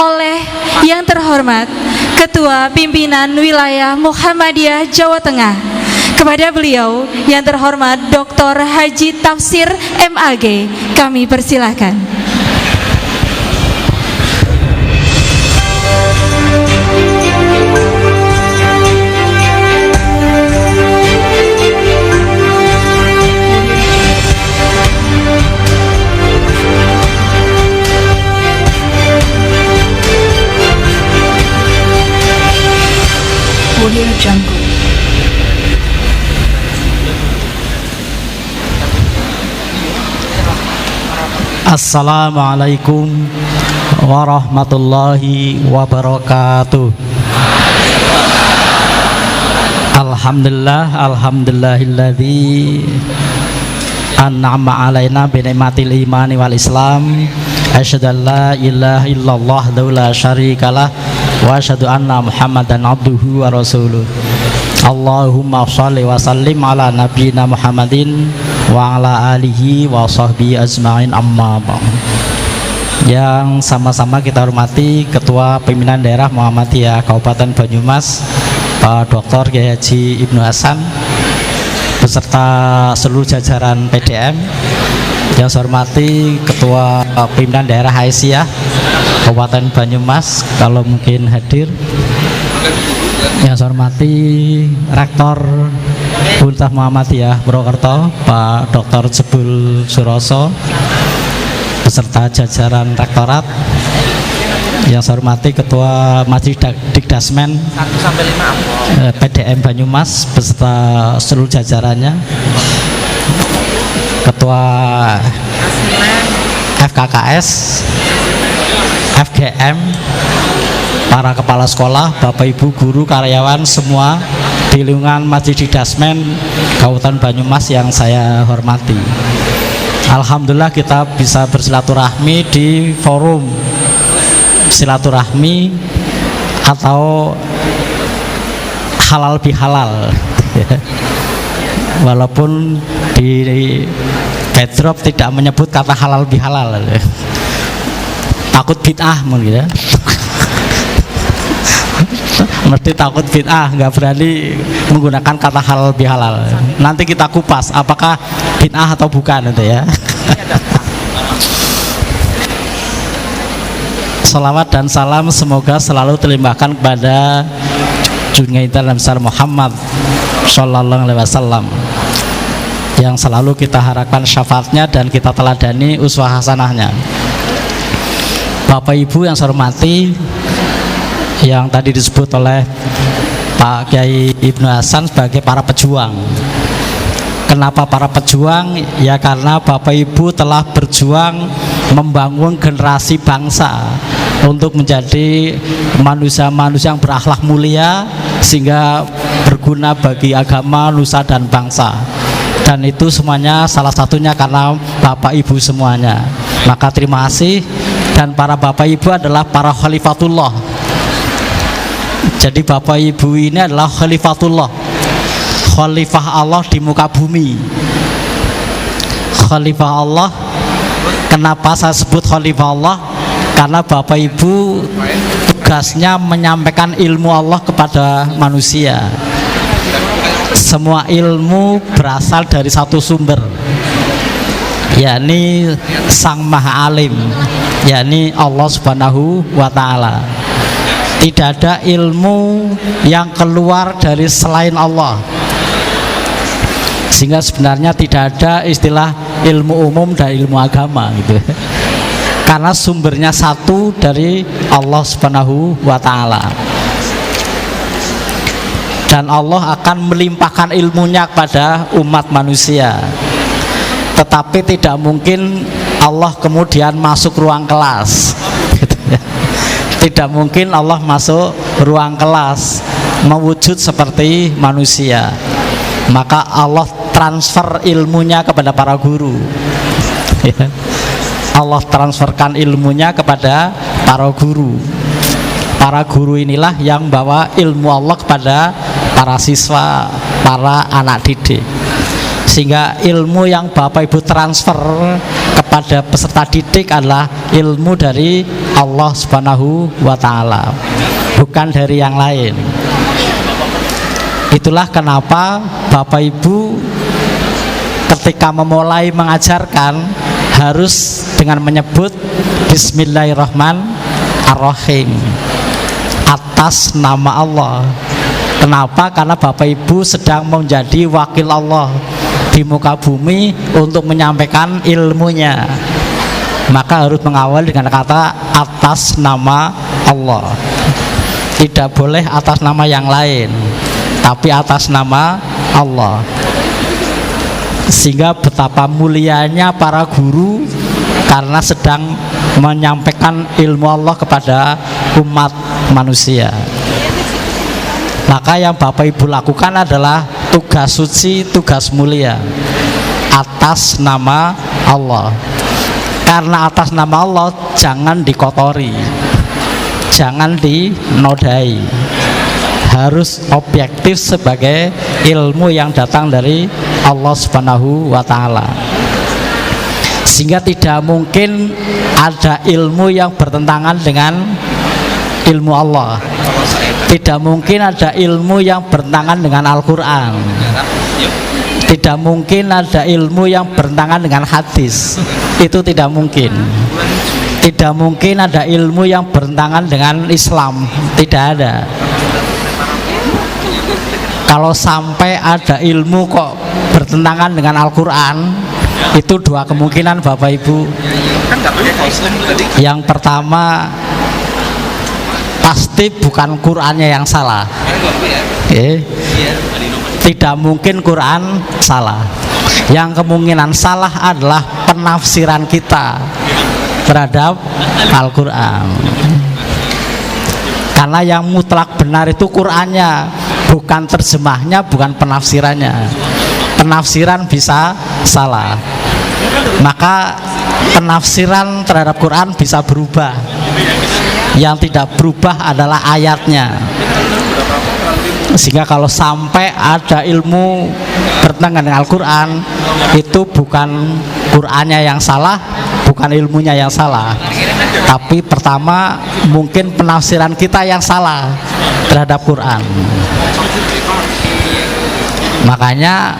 oleh yang terhormat Ketua Pimpinan Wilayah Muhammadiyah Jawa Tengah. Kepada beliau yang terhormat Dr. Haji Tafsir MAG, kami persilahkan. Audio Jungle. Assalamualaikum warahmatullahi wabarakatuh. Alhamdulillahilladzi an'ama alaina bi ni'matil imani wal islam. Asyhadu an la ilaha illallah la syarikalah wa asyhadu anna Muhammadan abduhu wa rasuluh. Allahumma shalli wa sallim ala nabiyyina Muhammadin wa ala alihi wa sahbihi ajma'in, amma ba'd. Yang sama-sama kita hormati Ketua Pimpinan Daerah Muhammadiyah Kabupaten Banyumas, Pak Dr. Kiai Haji Ibnu Hasan, beserta seluruh jajaran PDM. Yang saya hormati Ketua Pimpinan Daerah Aisyah Kabupaten Banyumas, kalau mungkin hadir. Yang saya hormati Rektor Universitas Muhammadiyah Purwokerto, Pak Dr. Jebul Suroso, beserta jajaran rektorat. Yang saya hormati Ketua Majelis Dikdasmen PDM Banyumas beserta seluruh jajarannya, Ketua FKKS, FGM, para kepala sekolah, Bapak Ibu guru, karyawan semua di lingkungan Majelis Dikdasmen Kabupaten Banyumas yang saya hormati. Alhamdulillah kita bisa bersilaturahmi di forum silaturahmi atau halal bihalal. Walaupun di bedrop tidak menyebut kata halal bihalal, takut bid'ah mungkin ya. Mesti takut bid'ah, nggak berani menggunakan kata halal bihalal. Nanti kita kupas apakah bid'ah atau bukan itu ya. Salawat dan salam semoga selalu terlimpahkan kepada junjungan besar Muhammad Sallallahu Alaihi Wasallam yang selalu kita harapkan syafaatnya dan kita teladani uswah hasanahnya. Bapak Ibu yang saya hormati, yang tadi disebut oleh Pak Kiai Ibnu Hasan sebagai para pejuang. Kenapa para pejuang? Ya karena Bapak Ibu telah berjuang membangun generasi bangsa untuk menjadi manusia-manusia yang berakhlak mulia sehingga berguna bagi agama, nusa dan bangsa. Dan itu semuanya salah satunya karena Bapak Ibu semuanya. Maka terima kasih. Dan para Bapak Ibu adalah para khalifatullah. Jadi Bapak Ibu ini adalah khalifatullah, khalifah Allah di muka bumi. Khalifah Allah. Kenapa saya sebut khalifah Allah? Karena Bapak Ibu tugasnya menyampaikan ilmu Allah kepada manusia. Semua ilmu berasal dari satu sumber, yakni Sang Maha Alim, yakni Allah Subhanahu wa Ta'ala. Tidak ada ilmu yang keluar dari selain Allah, sehingga sebenarnya tidak ada istilah ilmu umum dan ilmu agama gitu. Karena sumbernya satu dari Allah Subhanahu wa Ta'ala. Dan Allah akan melimpahkan ilmunya kepada umat manusia. Tetapi tidak mungkin Allah kemudian masuk ruang kelas. Tidak mungkin Allah masuk ruang kelas mewujud seperti manusia. Maka Allah transfer ilmunya kepada para guru. Allah transferkan ilmunya kepada para guru. Para guru inilah yang bawa ilmu Allah kepada para siswa, para anak didik. Sehingga ilmu yang Bapak Ibu transfer kepada peserta didik adalah ilmu dari Allah Subhanahu wa Ta'ala, bukan dari yang lain. Itulah kenapa Bapak Ibu ketika memulai mengajarkan harus dengan menyebut Bismillahirrahmanirrahim atas nama Allah. Kenapa? Karena Bapak Ibu sedang menjadi wakil Allah di muka bumi untuk menyampaikan ilmunya. Maka harus mengawali dengan kata atas nama Allah. Tidak boleh atas nama yang lain, tapi atas nama Allah. Sehingga betapa mulianya para guru karena sedang menyampaikan ilmu Allah kepada umat manusia. Maka yang Bapak Ibu lakukan adalah tugas suci, tugas mulia atas nama Allah. Karena atas nama Allah jangan dikotori, jangan dinodai. Harus objektif sebagai ilmu yang datang dari Allah Subhanahu wa Ta'ala. Sehingga tidak mungkin ada ilmu yang bertentangan dengan ilmu Allah. Tidak mungkin ada ilmu yang bertentangan dengan Al-Quran. Tidak mungkin ada ilmu yang bertentangan dengan hadis. Itu tidak mungkin. Tidak mungkin ada ilmu yang bertentangan dengan Islam. Tidak ada. Kalau sampai ada ilmu kok bertentangan dengan Al-Quran, itu dua kemungkinan Bapak Ibu. Yang pertama, pasti bukan Qurannya yang salah. Tidak mungkin Quran salah. Yang kemungkinan salah adalah penafsiran kita terhadap Al-Quran. Karena yang mutlak benar itu Qurannya, bukan terjemahnya, bukan penafsirannya. Penafsiran bisa salah. Maka penafsiran terhadap Quran bisa berubah. Yang tidak berubah adalah ayatnya. Sehingga kalau sampai ada ilmu bertentangan dengan Al-Quran, itu bukan Qurannya yang salah, bukan ilmunya yang salah, tapi pertama mungkin penafsiran kita yang salah terhadap Quran. Makanya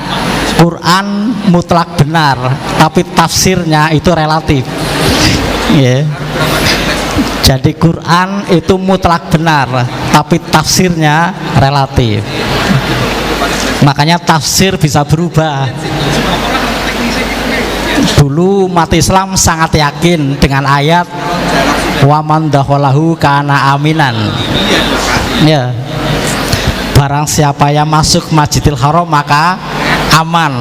Quran mutlak benar, tapi tafsirnya itu relatif. Yeah. Jadi Quran itu mutlak benar, tapi tafsirnya relatif. Makanya tafsir bisa berubah. Dulu umat Islam sangat yakin dengan ayat wa man dakhalahu kana aminan. Ya. Barang siapa yang masuk Masjidil Haram maka aman.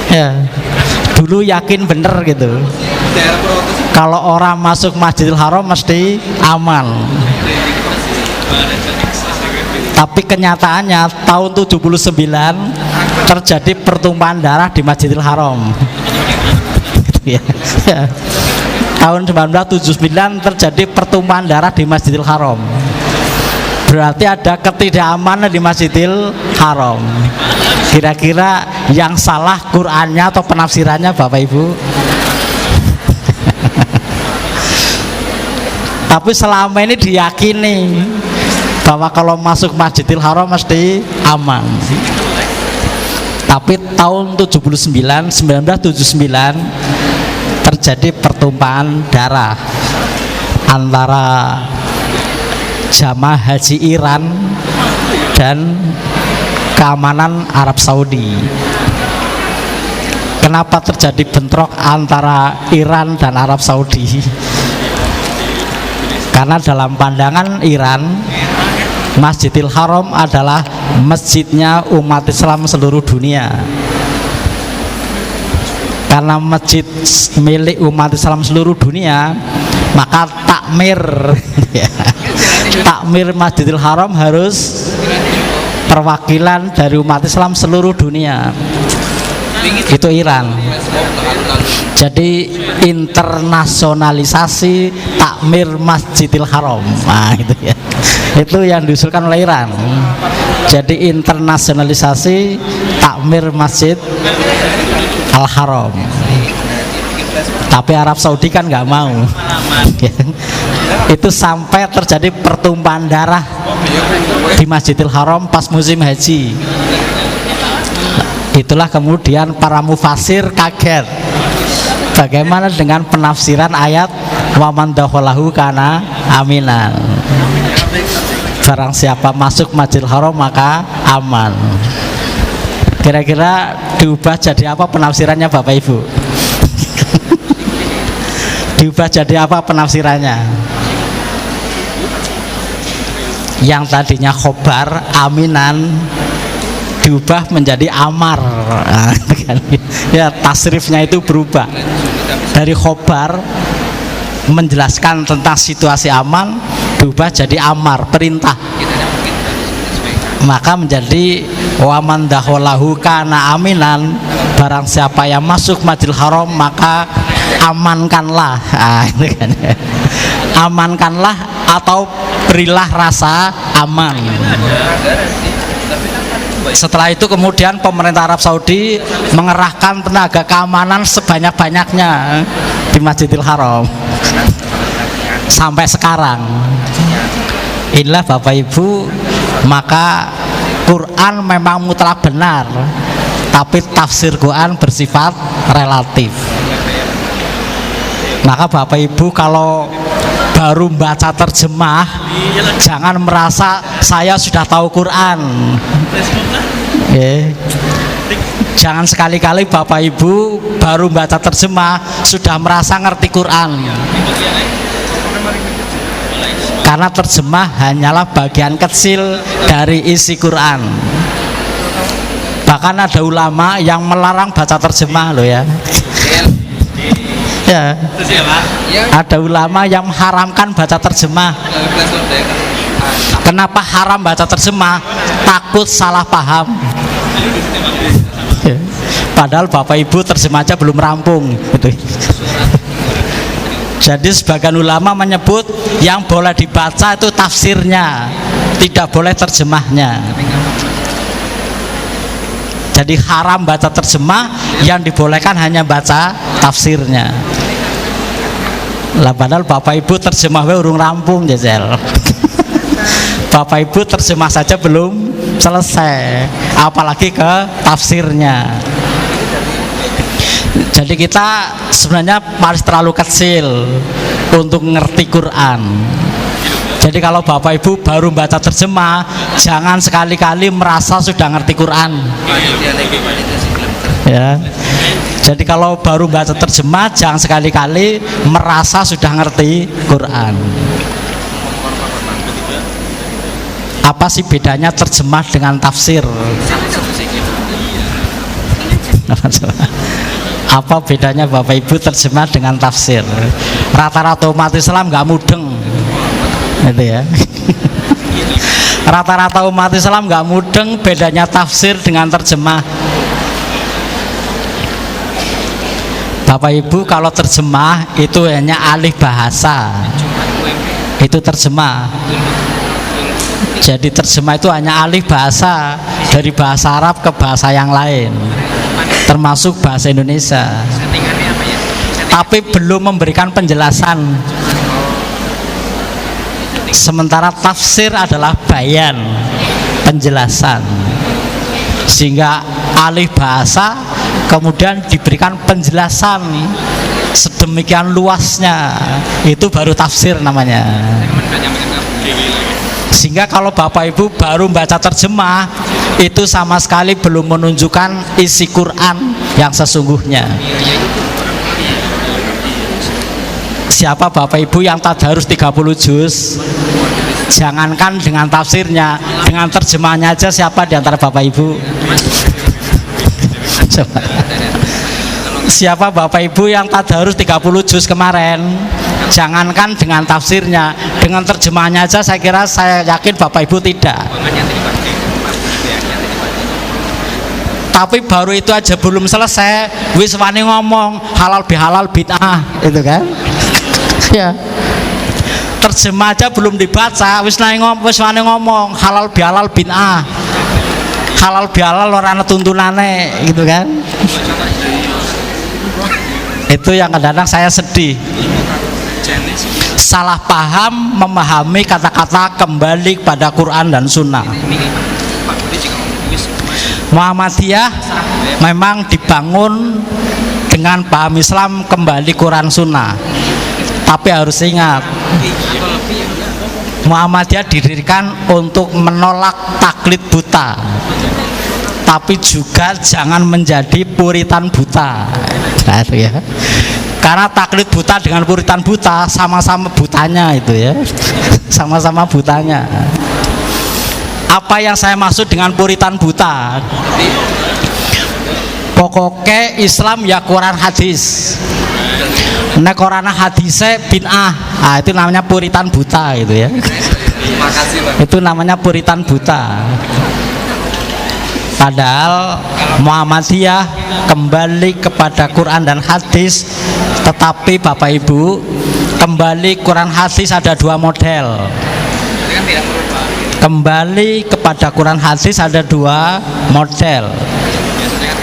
Ya. Dulu yakin bener gitu. Kalau orang masuk Masjidil Haram mesti aman. Tapi kenyataannya tahun 79 terjadi pertumpahan darah di Masjidil Haram. Ya. Tahun 1979 terjadi pertumpahan darah di Masjidil Haram. Berarti ada ketidakamanan di Masjidil Haram. Kira-kira yang salah Qur'annya atau penafsirannya Bapak Ibu? Tapi selama ini diyakini bahwa kalau masuk Masjidil Haram mesti aman. Tapi tahun 1979 terjadi pertumpahan darah antara jamaah haji Iran dan keamanan Arab Saudi. Kenapa terjadi bentrok antara Iran dan Arab Saudi? Karena dalam pandangan Iran, Masjidil Haram adalah masjidnya umat Islam seluruh dunia. Karena masjid milik umat Islam seluruh dunia, maka takmir takmir Masjidil Haram harus perwakilan dari umat Islam seluruh dunia. Itu Iran. Jadi internasionalisasi takmir Masjidil Haram. Nah, itu ya. Itu yang diusulkan oleh Iran. Jadi internasionalisasi takmir Masjid Al-Haram. Tapi Arab Saudi kan nggak mau. Itu sampai terjadi pertumpahan darah di Masjidil Haram pas musim haji. Itulah kemudian para mufasir kaget. Bagaimana dengan penafsiran ayat wa man dakhalahu kana aminan. Barang siapa masuk Masjidil Haram maka aman. Kira-kira diubah jadi apa penafsirannya Bapak Ibu? Diubah jadi apa penafsirannya? Yang tadinya khobar aminan diubah menjadi amar. Ya, tasrifnya itu berubah dari khobar menjelaskan tentang situasi aman diubah jadi amar, perintah. Maka menjadi waman dakhalahu kana aminan, barang siapa yang masuk Masjidil Haram maka amankanlah. Amankanlah atau berilah rasa aman. Setelah itu kemudian pemerintah Arab Saudi mengerahkan tenaga keamanan sebanyak-banyaknya di Masjidil Haram sampai sekarang. Inilah Bapak Ibu, maka Quran memang mutlak benar, tapi tafsir Quran bersifat relatif. Maka Bapak Ibu kalau baru baca terjemah, jangan merasa saya sudah tahu Quran. Jangan sekali-kali Bapak Ibu baru baca terjemah sudah merasa ngerti Quran. Karena terjemah hanyalah bagian kecil dari isi Quran. Bahkan ada ulama yang melarang baca terjemah loh ya. Ya. Ada ulama yang mengharamkan baca terjemah. Kenapa haram baca terjemah? Takut salah paham. Padahal Bapak Ibu terjemah aja belum rampung gitu. Jadi sebagian ulama menyebut yang boleh dibaca itu tafsirnya, tidak boleh terjemahnya. Jadi haram baca terjemah, yang dibolehkan hanya baca tafsirnya. Lah padahal Bapak Ibu terjemah urung rampung jajal. Bapak Ibu terjemah saja belum selesai, apalagi ke tafsirnya. Jadi kita sebenarnya masih terlalu kecil untuk ngerti Quran. Jadi kalau Bapak Ibu baru baca terjemah, jangan sekali-kali merasa sudah ngerti Quran. Ya. Jadi kalau baru baca terjemah, jangan sekali-kali merasa sudah ngerti Quran. Apa sih bedanya terjemah dengan tafsir? Apa bedanya Bapak Ibu terjemah dengan tafsir? Rata-rata umat Islam nggak mudeng, gitu ya. Rata-rata umat Islam nggak mudeng bedanya tafsir dengan terjemah. Bapak Ibu kalau terjemah itu hanya alih bahasa, itu terjemah. Jadi terjemah itu hanya alih bahasa dari bahasa Arab ke bahasa yang lain, termasuk bahasa Indonesia, tapi belum memberikan penjelasan. Sementara tafsir adalah bayan, penjelasan, sehingga alih bahasa kemudian diberikan penjelasan sedemikian luasnya, itu baru tafsir namanya. Sehingga kalau Bapak Ibu baru baca terjemah, itu sama sekali belum menunjukkan isi Quran yang sesungguhnya. Siapa Bapak Ibu yang tadarus 30 juz, jangankan dengan tafsirnya, dengan terjemahnya aja siapa di antara Bapak Ibu? Coba. Siapa Bapak Ibu yang tadarus 30 juz kemarin, jangankan dengan tafsirnya, dengan terjemahnya aja saya yakin Bapak Ibu tidak. Tapi baru itu aja belum selesai, wis wani ngomong halal bihalal bid'ah, itu kan? Ya. Terjemah aja belum dibaca, wis wani ngomong halal bihalal bid'ah. Halal bihalal ora ana tuntunane, gitu kan? Itu yang kadang-kadang saya sedih. Salah paham memahami kata-kata kembali pada Quran dan Sunnah. Muhammadiyah memang dibangun dengan paham Islam kembali Quran Sunnah. Tapi harus ingat, Muhammadiyah didirikan untuk menolak taklid buta, tapi juga jangan menjadi puritan buta. Nah, itu ya. Karena taklid buta dengan puritan buta sama-sama butanya itu ya. Sama-sama butanya. Apa yang saya maksud dengan puritan buta? Pokoknya Islam ya Quran hadis. Nek Quran hadisnya bid'ah. Ah, itu namanya puritan buta gitu ya. Itu namanya puritan buta. Padahal Muhammadiyah kembali kepada Quran dan hadis, tetapi Bapak Ibu, kembali Quran hadis ada dua model. Kembali kepada Quran hadis ada dua model.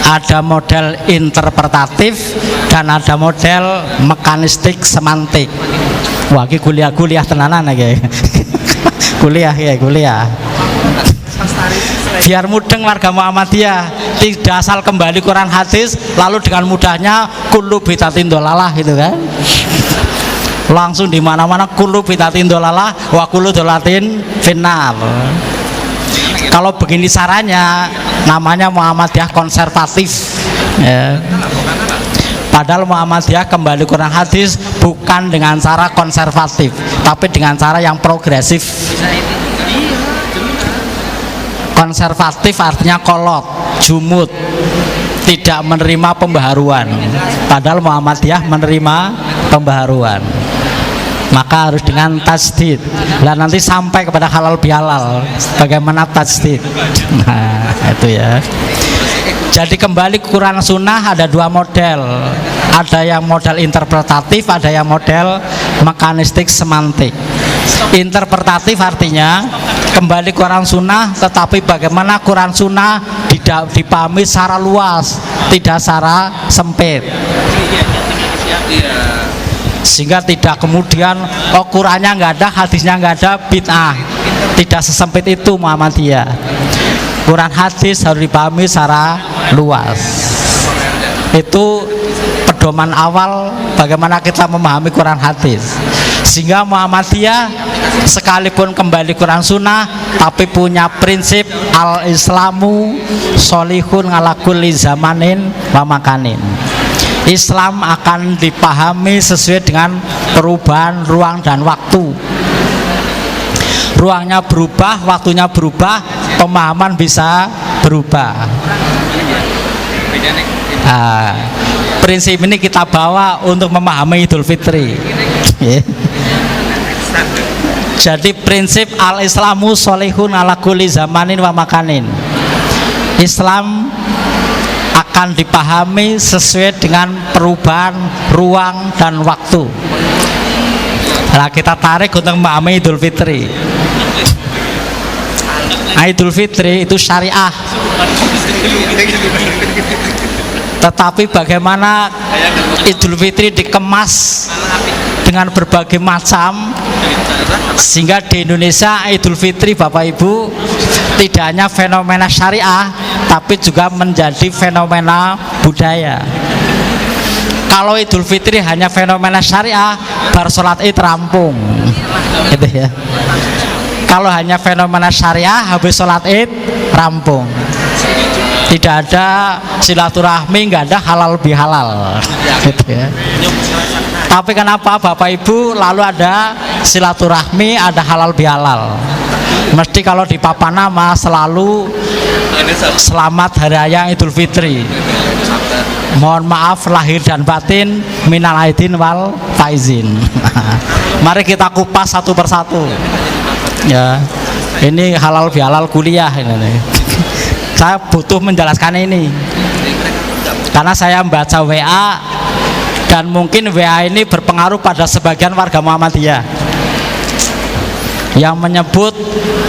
Ada model interpretatif dan ada model mekanistik semantik. Wah, ini kuliah tenanan ya. Kuliah. Biar mudeng warga Muhammadiyah, tidak asal kembali Quran hadis lalu dengan mudahnya kullu bidatin dolalah gitu kan. Langsung di mana-mana kullu bidatin dolalah wa kullu dolatin finnar. Kalau begini caranya namanya Muhammadiyah konservatif ya. Padahal Muhammadiyah kembali Quran hadis bukan dengan cara konservatif, tapi dengan cara yang progresif. Konservatif artinya kolot, jumud, tidak menerima pembaharuan. Padahal Muhammadiyah menerima pembaharuan. Maka harus dengan tajdid. Lah nanti sampai kepada halal bihalal. Bagaimana tajdid? Nah, itu ya. Jadi kembali ke Quran Sunnah ada dua model. Ada yang model interpretatif, ada yang model mekanistik semantik. Interpretatif artinya kembali Quran Sunnah, tetapi bagaimana Quran Sunnah dipahami secara luas, tidak secara sempit, sehingga tidak kemudian Qurannya nggak ada, hadisnya nggak ada, bid'ah. Tidak sesempit itu Muhammadiyah. Quran hadis harus dipahami secara luas. Itu pedoman awal bagaimana kita memahami Quran hadis. Sehingga Muhammadiyah sekalipun kembali Quran Sunnah, tapi punya prinsip al-islamu sholihun ala kulli zamanin wa makanin. Islam akan dipahami sesuai dengan perubahan ruang dan waktu. Ruangnya berubah, waktunya berubah, pemahaman bisa berubah. Prinsip ini kita bawa untuk memahami Idul Fitri. Jadi prinsip al-islamu sholihun ala kulli zamanin wa makanin. Islam akan dipahami sesuai dengan perubahan ruang dan waktu. Nah, kita tarik untuk memahami Idul Fitri. Idul Fitri itu syariah. Tetapi bagaimana Idul Fitri dikemas dengan berbagai macam, sehingga di Indonesia Idul Fitri Bapak Ibu tidak hanya fenomena syariah, tapi juga menjadi fenomena budaya. Kalau Idul Fitri hanya fenomena syariah, bar sholat id rampung, gitu ya. Kalau hanya fenomena syariah, habis sholat id rampung. Tidak ada silaturahmi, nggak ada halal bihalal, gitu ya. Tapi kenapa Bapak Ibu lalu ada silaturahmi, ada halal bihalal? Mesti kalau di papan nama selalu selamat hari raya Idul Fitri. Mohon maaf lahir dan batin, minal aidin wal faizin. Mari kita kupas satu persatu. Ya, ini halal bihalal kuliah ini. Saya butuh menjelaskan ini karena saya membaca WA dan mungkin WA ini berpengaruh pada sebagian warga Muhammadiyah yang menyebut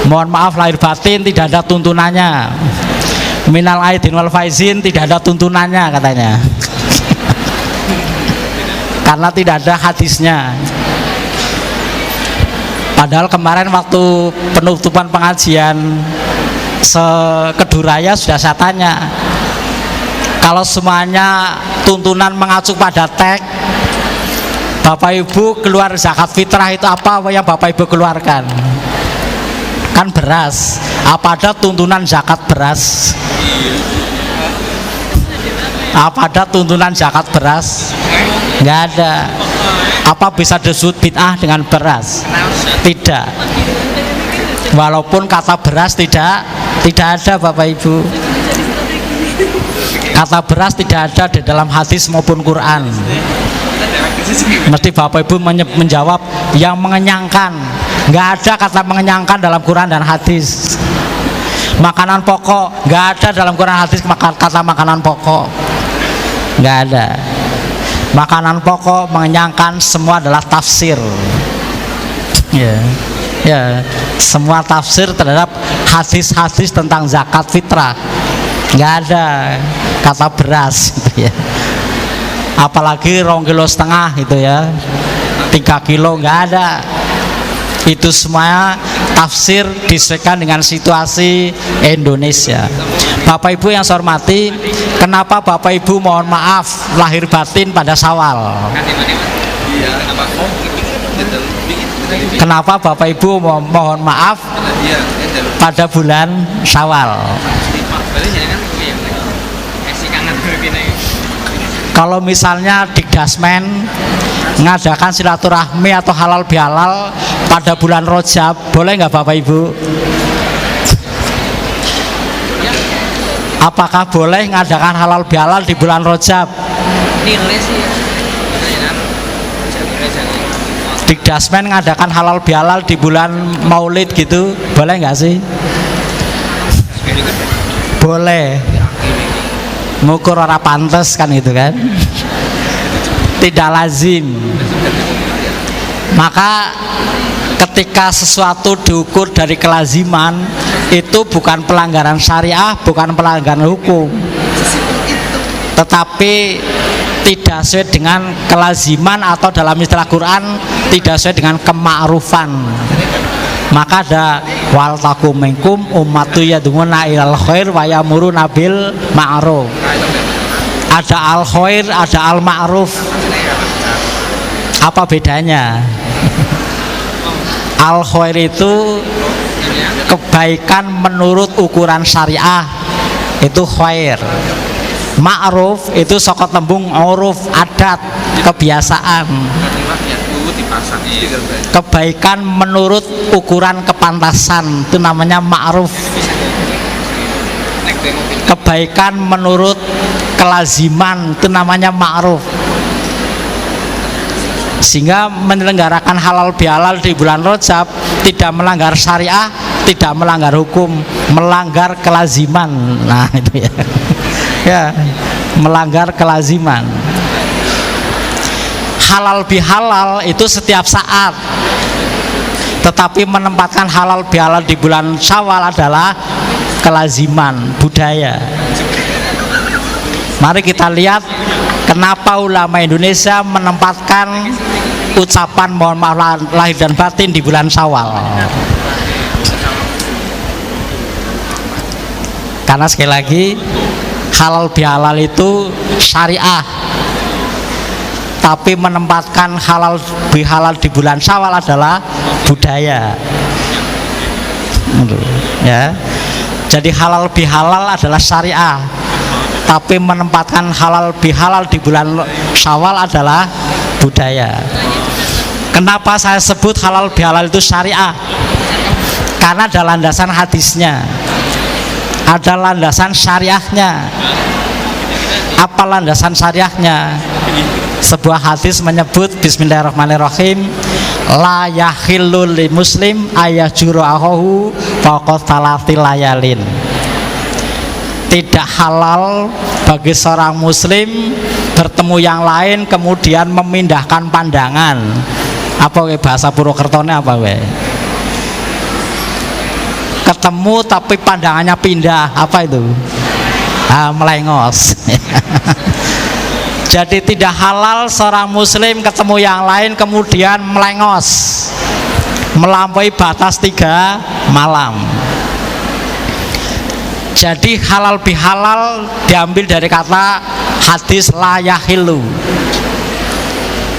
mohon maaf lahir batin tidak ada tuntunannya, minal aidin wal faizin tidak ada tuntunannya katanya. Karena tidak ada hadisnya. Padahal kemarin waktu penutupan pengajian Keduraya sudah saya tanya, kalau semuanya tuntunan mengacu pada teks, Bapak Ibu keluar zakat fitrah itu apa yang Bapak Ibu keluarkan? Kan beras. Apa ada tuntunan zakat beras? Apa ada tuntunan zakat beras? Nggak ada. Apa bisa disebut bid'ah dengan beras? Tidak. Walaupun kata beras tidak ada Bapak Ibu. Kata beras tidak ada di dalam hadis maupun Quran. Mesti Bapak Ibu menjawab yang mengenyangkan. Nggak ada kata mengenyangkan dalam Quran dan hadis. Makanan pokok nggak ada dalam Quran hadis kata makanan pokok. Nggak ada. Makanan pokok mengenyangkan semua adalah tafsir. Ya, semua tafsir terhadap hadis-hadis tentang zakat fitrah. Nggak ada kata beras gitu ya. Apalagi 2,5 kilo gitu ya, 3 kilo nggak ada. Itu semua tafsir disesuaikan dengan situasi Indonesia. Bapak Ibu yang saya hormati, kenapa Bapak Ibu mohon maaf lahir batin pada Syawal? Kenapa Bapak Ibu mohon maaf pada bulan Syawal? Kalau misalnya Dikdasmen mengadakan silaturahmi atau halal bihalal pada bulan Rajab, boleh nggak Bapak Ibu? Apakah boleh mengadakan halal bihalal di bulan Rajab? Dikdasmen mengadakan halal bihalal di bulan Maulid gitu, boleh nggak sih? Boleh. Ngukur ora pantes kan gitu kan. Tidak lazim. Maka ketika sesuatu diukur dari kelaziman, itu bukan pelanggaran syariah, bukan pelanggaran hukum, tetapi tidak sesuai dengan kelaziman, atau dalam istilah Quran tidak sesuai dengan kema'rufan. Maka ada wal takum minkum ummatu yad'una ilal khair wa ya'muruna bil ma'ruf. Ada al khair, ada al ma'ruf. Apa bedanya? Al khair itu kebaikan menurut ukuran syariah, itu khair. Ma'ruf itu saka tembung uruf, adat, kebiasaan. Kebaikan menurut ukuran kepantasan itu namanya ma'ruf. Kebaikan menurut kelaziman itu namanya ma'ruf. Sehingga menyelenggarakan halal bihalal di bulan Rajab tidak melanggar syariah, tidak melanggar hukum, melanggar kelaziman. Nah itu ya. Ya, melanggar kelaziman. Halal bihalal itu setiap saat, tetapi menempatkan halal bihalal di bulan Syawal adalah kelaziman, budaya. Mari kita lihat kenapa ulama Indonesia menempatkan ucapan mohon maaf lahir dan batin di bulan Syawal. Karena sekali lagi halal bihalal itu syariah, tapi menempatkan halal bihalal di bulan Syawal adalah budaya. Ya. Jadi halal bihalal adalah syariah, tapi menempatkan halal bihalal di bulan Syawal adalah budaya. Kenapa saya sebut halal bihalal itu syariah? Karena ada landasan hadisnya, ada landasan syariahnya. Apa landasan syariahnya? Sebuah hadis menyebut bismillahirrahmanirrahim, la yahillu li muslim ayajuru akhahu fawqa thalathil layalin. Tidak halal bagi seorang muslim bertemu yang lain kemudian memindahkan pandangan. Apa we bahasa Purwokertone apa we? Ketemu tapi pandangannya pindah, apa itu? Melengos. Jadi tidak halal seorang muslim ketemu yang lain kemudian melengos, melampaui batas 3 malam. Jadi halal bihalal diambil dari kata hadis la yahillu.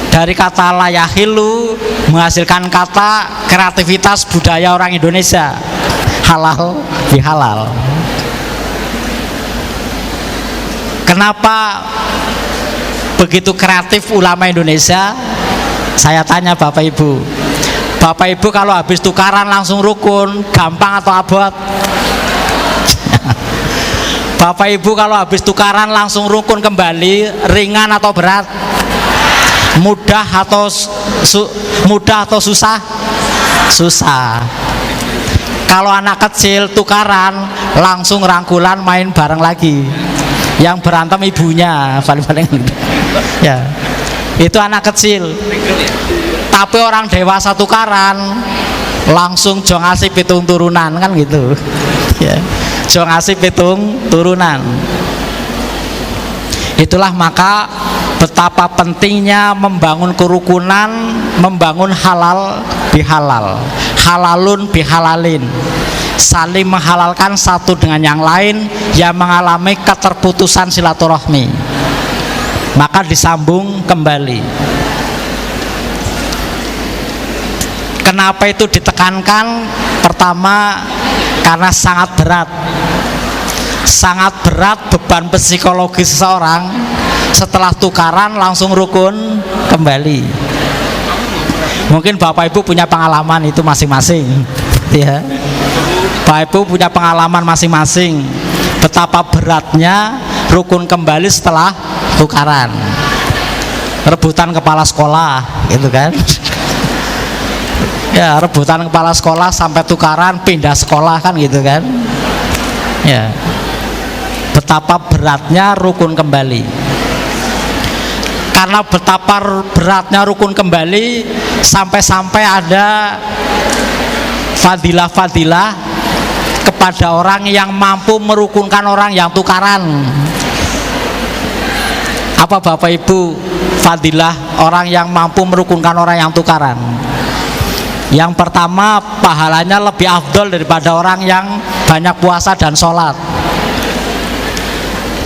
Dari kata la yahillu menghasilkan kata kreativitas budaya orang Indonesia, halal bihalal. Kenapa begitu kreatif ulama Indonesia? Saya tanya Bapak Ibu. Bapak Ibu kalau habis tukaran langsung rukun, gampang atau abot? Bapak Ibu kalau habis tukaran langsung rukun kembali, ringan atau berat? Mudah atau susah? Susah. Kalau anak kecil tukaran langsung rangkulan main bareng lagi. Yang berantem ibunya paling-paling. Ya. Itu anak kecil. Tapi orang dewasa tukaran langsung jo ngasih pitung turunan kan gitu. Ya. Jo ngasih pitung turunan. Itulah maka betapa pentingnya membangun kerukunan, membangun halal bihalal, halalun bihalalin, saling menghalalkan satu dengan yang lain yang mengalami keterputusan silaturahmi, maka disambung kembali. Kenapa itu ditekankan? Pertama, karena sangat berat beban psikologis seseorang setelah tukaran langsung rukun kembali. Mungkin Bapak Ibu punya pengalaman itu masing-masing, ya. Bapak Ibu punya pengalaman masing-masing betapa beratnya rukun kembali setelah tukaran. Rebutan kepala sekolah, gitu kan? Ya, rebutan kepala sekolah sampai tukaran pindah sekolah kan gitu kan? Ya. Betapa beratnya rukun kembali. Karena betapa beratnya rukun kembali sampai-sampai ada fadilah-fadilah kepada orang yang mampu merukunkan orang yang tukaran. Apa Bapak Ibu fadilah orang yang mampu merukunkan orang yang tukaran? Yang pertama, pahalanya lebih afdol daripada orang yang banyak puasa dan sholat.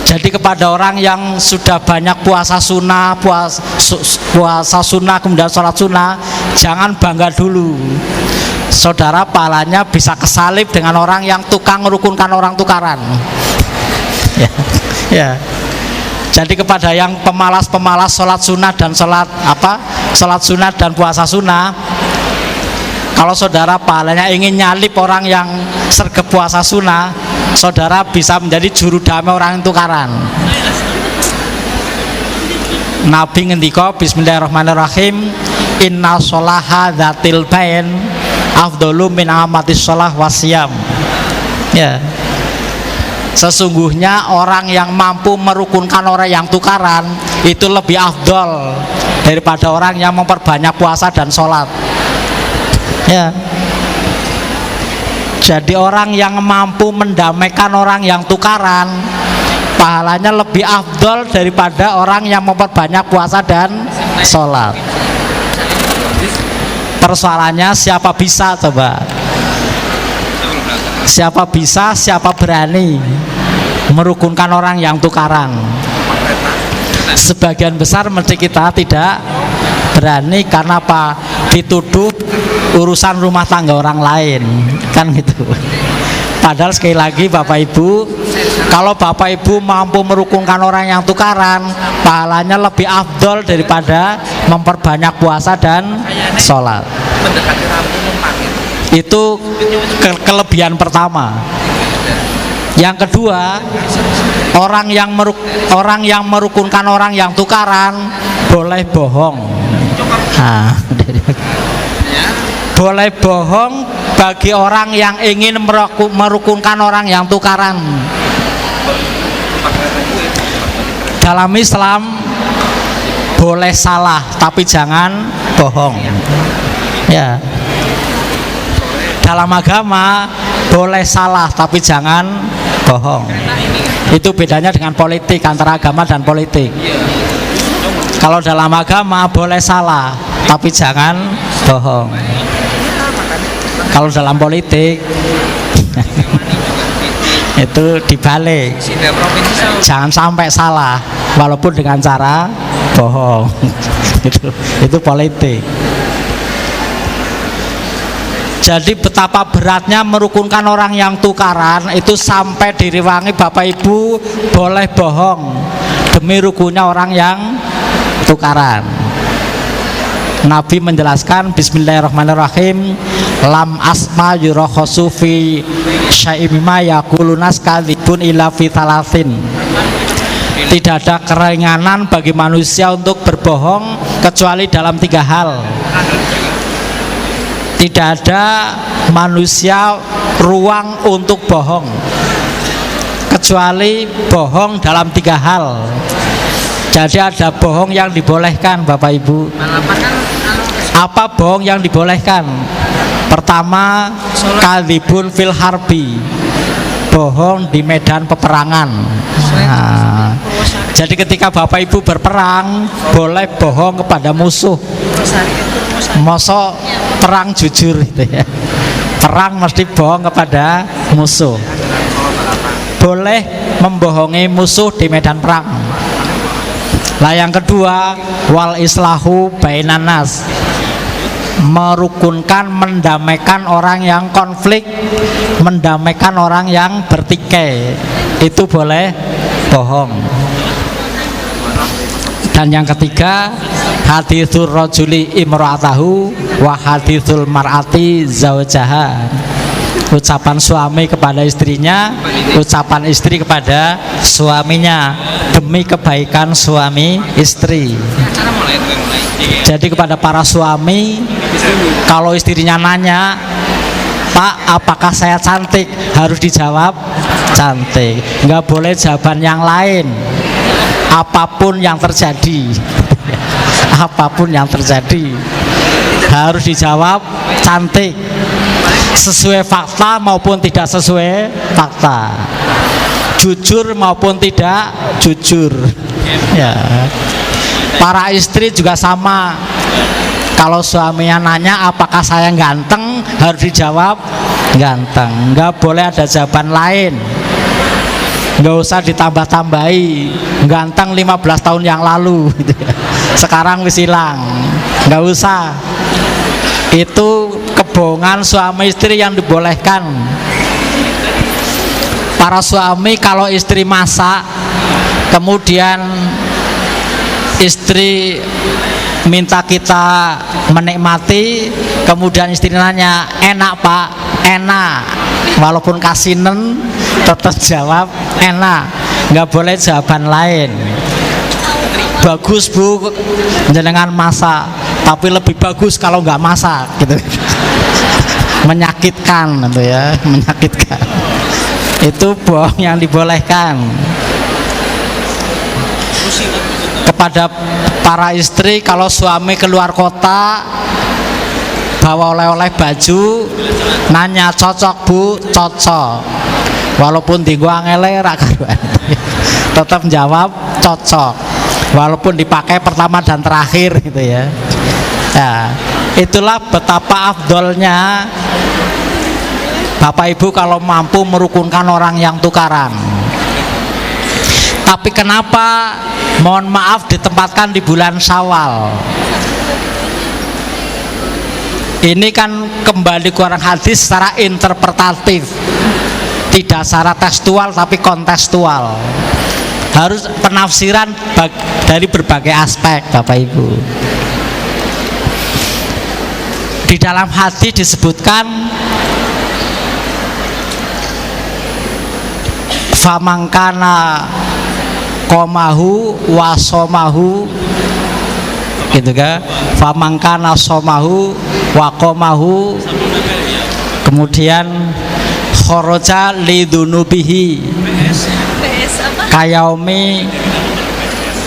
Jadi kepada orang yang sudah banyak puasa sunnah, puasa sunnah kemudian sholat sunnah, jangan bangga dulu. Saudara, pahalanya bisa kesalip dengan orang yang tukang merukunkan orang tukaran. Ya. Jadi kepada yang pemalas-pemalas sholat sunnah dan sholat sunnah dan puasa sunnah, kalau saudara pahalanya ingin nyalip orang yang sergap puasa sunnah, saudara bisa menjadi juru damai orang yang tukaran. Nabi ngendika bismillahirrahmanirrahim, inna sholaha dzatil bain afdhalu min amatis sholah wasiyam. Ya. Sesungguhnya orang yang mampu merukunkan orang yang tukaran itu lebih afdol daripada orang yang memperbanyak puasa dan sholat. Ya. Jadi orang yang mampu mendamaikan orang yang tukaran, pahalanya lebih afdol daripada orang yang memperbanyak puasa dan sholat. Persoalannya siapa bisa coba? Siapa bisa, siapa berani merukunkan orang yang tukaran? Sebagian besar mesti kita tidak berani. Karena apa? Dituduh urusan rumah tangga orang lain, kan gitu. Padahal sekali lagi Bapak Ibu, kalau Bapak Ibu mampu merukunkan orang yang tukaran, pahalanya lebih afdol daripada memperbanyak puasa dan sholat. Itu kelebihan pertama. Yang kedua, orang yang merukunkan orang yang tukaran boleh bohong. Boleh bohong bagi orang yang ingin merukunkan orang yang tukaran. Dalam Islam boleh salah tapi jangan bohong. Ya. Dalam agama boleh salah tapi jangan bohong. Itu bedanya dengan politik, antara agama dan politik. Kalau dalam agama boleh salah tapi jangan bohong. Kalau dalam politik itu dibalik, jangan sampai salah walaupun dengan cara bohong. Itu politik. Jadi betapa beratnya merukunkan orang yang tukaran, itu sampai diriwangi Bapak Ibu boleh bohong demi rukunnya orang yang tukaran. Nabi menjelaskan bismillahirrahmanirrahim, lam asma yurakhasu fi syaimima yaqulunas kadzibun illa fi thalathin. Tidak ada keringanan bagi manusia untuk berbohong kecuali dalam 3 hal. Tidak ada manusia ruang untuk bohong kecuali bohong dalam 3 hal. Jadi ada bohong yang dibolehkan Bapak Ibu. Apa bohong yang dibolehkan? Pertama, kadzibun fil harbi, bohong di medan peperangan. Jadi ketika Bapak Ibu berperang boleh bohong kepada musuh. Mosok perang jujur gitu ya. Perang mesti bohong kepada musuh. Boleh membohongi musuh di medan perang. Lah yang kedua, wal islahu bainan nas, merukunkan, mendamaikan orang yang konflik, mendamaikan orang yang bertikai, itu boleh bohong. Dan yang ketiga, hadithur rajuli imra'atahu wa hadithul mar'ati zawjaha, ucapan suami kepada istrinya, ucapan istri kepada suaminya demi kebaikan suami istri. Jadi kepada para suami, kalau istrinya nanya, Pak, apakah saya cantik? Harus dijawab cantik. Nggak boleh jawaban yang lain. Apapun yang terjadi, apapun yang terjadi. harus dijawab cantik, sesuai fakta maupun tidak sesuai fakta, jujur maupun tidak jujur. Ya, para istri juga sama. Kalau suaminya nanya apakah saya ganteng, harus dijawab ganteng. Nggak boleh ada jawaban lain. Nggak usah ditambah-tambahi ganteng 15 tahun yang lalu gitu ya. Sekarang wis hilang, nggak usah. Itu kebohongan suami istri yang dibolehkan. Para suami kalau istri masak, kemudian istri minta kita menikmati, kemudian istri nanya, enak pak? Enak. Walaupun kasinen tetap jawab enak, nggak boleh jawaban lain. Bagus bu jenengan masak, tapi lebih bagus kalau nggak masak gitu. Menyakitkan gitu ya, menyakitkan. Itu bohong yang dibolehkan. Kepada para istri, kalau suami keluar kota bawa oleh-oleh baju, nanya cocok bu, cocok. Walaupun di gua ngele rak karuan, tetap jawab cocok. Walaupun dipakai pertama dan terakhir gitu ya. Nah, itulah betapa afdolnya Bapak Ibu kalau mampu merukunkan orang yang tukaran. Tapi kenapa mohon maaf ditempatkan di bulan Syawal? Ini kan kembali ke orang hadis secara interpretatif, tidak secara tekstual tapi kontekstual. Harus penafsiran dari berbagai aspek, Bapak Ibu. Di dalam hadis disebutkan famangkana komahu wasomahu, gitu kan? Famangkana somahu wakomahu, kemudian khoroja lidunubihi kayaumi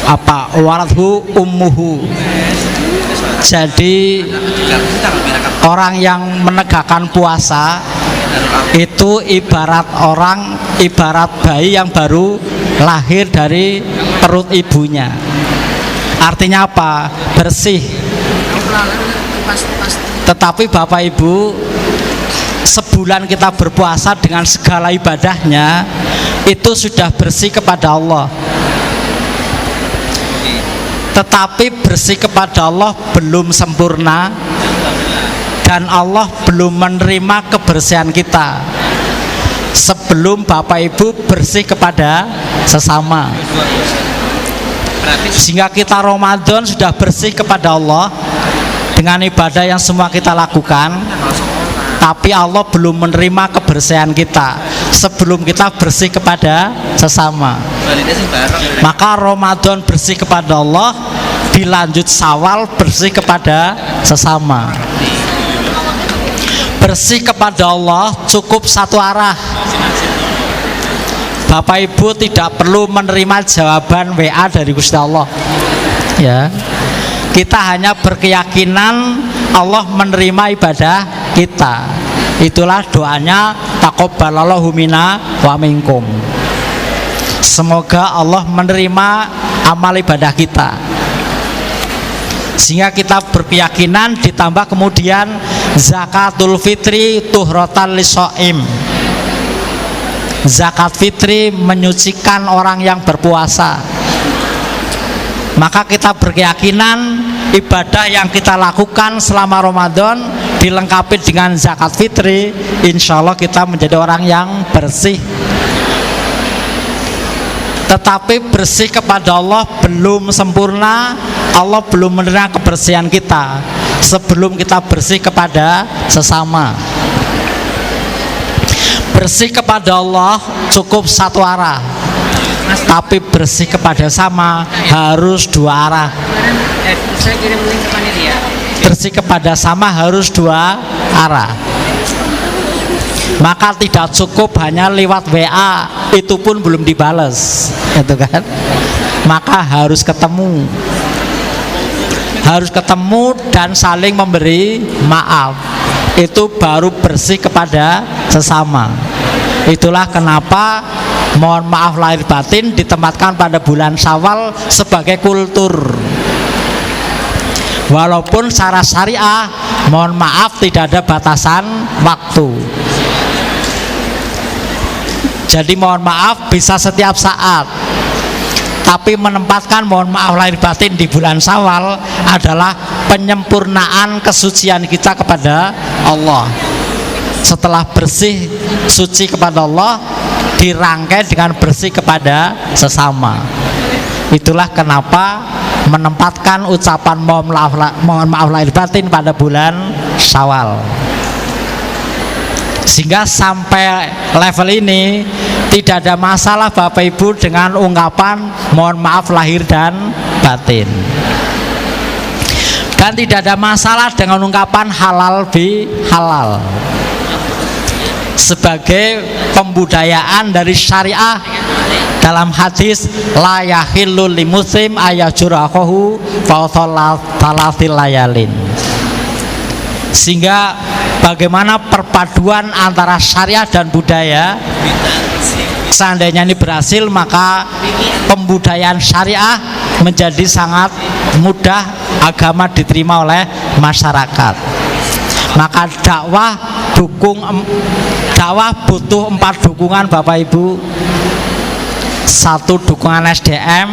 apa waladhu ummuhu. Jadi orang yang menegakkan puasa itu ibarat bayi yang baru lahir dari perut ibunya. Artinya apa? Bersih. Tetapi Bapak Ibu, sebulan kita berpuasa dengan segala ibadahnya itu sudah bersih kepada Allah. Tetapi bersih kepada Allah belum sempurna, dan Allah belum menerima kebersihan kita sebelum Bapak Ibu bersih kepada sesama. Sehingga kita Ramadan sudah bersih kepada Allah dengan ibadah yang semua kita lakukan, tapi Allah belum menerima kebersihan kita sebelum kita bersih kepada sesama. Maka Ramadan bersih kepada Allah, dilanjut Syawal bersih kepada sesama. Bersih kepada Allah cukup satu arah. Bapak Ibu tidak perlu menerima jawaban WA dari Gusti Allah. Ya. Kita hanya berkeyakinan Allah menerima ibadah kita. Itulah doanya taqabbalallahu minna wa minkum. Semoga Allah menerima amal ibadah kita. Sehingga kita berkeyakinan, ditambah kemudian zakatul fitri tuhratan lisoim. Zakat fitri menyucikan orang yang berpuasa. Maka kita berkeyakinan ibadah yang kita lakukan selama Ramadan dilengkapi dengan zakat fitri, insya Allah kita menjadi orang yang bersih. Tetapi bersih kepada Allah belum sempurna, Allah belum menerima kebersihan kita sebelum kita bersih kepada sesama. Bersih kepada Allah cukup satu arah, tapi bersih kepada sama harus dua arah. Bersih kepada sama harus dua arah. Maka tidak cukup hanya lewat WA, itu pun belum dibales, gitu kan? Maka harus ketemu, harus ketemu dan saling memberi maaf. Itu baru bersih kepada sesama. Itulah kenapa mohon maaf lahir batin ditempatkan pada bulan Syawal sebagai kultur. Walaupun secara syariah mohon maaf tidak ada batasan waktu. Jadi mohon maaf bisa setiap saat. Tapi menempatkan mohon maaf lahir batin di bulan Syawal adalah penyempurnaan kesucian kita kepada Allah. Setelah bersih suci kepada Allah, dirangkai dengan bersih kepada sesama. Itulah kenapa menempatkan ucapan mohon maaf lahir batin pada bulan Syawal. Sehingga sampai level ini tidak ada masalah Bapak Ibu dengan ungkapan mohon maaf lahir dan batin. Dan tidak ada masalah dengan ungkapan halal bi halal sebagai pembudayaan dari syariah. Dalam hadis la yahillu limuslim ayajurahu fawthalatil layalin. Sehingga bagaimana perpaduan antara syariah dan budaya, seandainya ini berhasil, maka pembudayaan syariah menjadi sangat mudah, agama diterima oleh masyarakat. Maka dakwah butuh 4 dukungan Bapak Ibu. 1 dukungan SDM,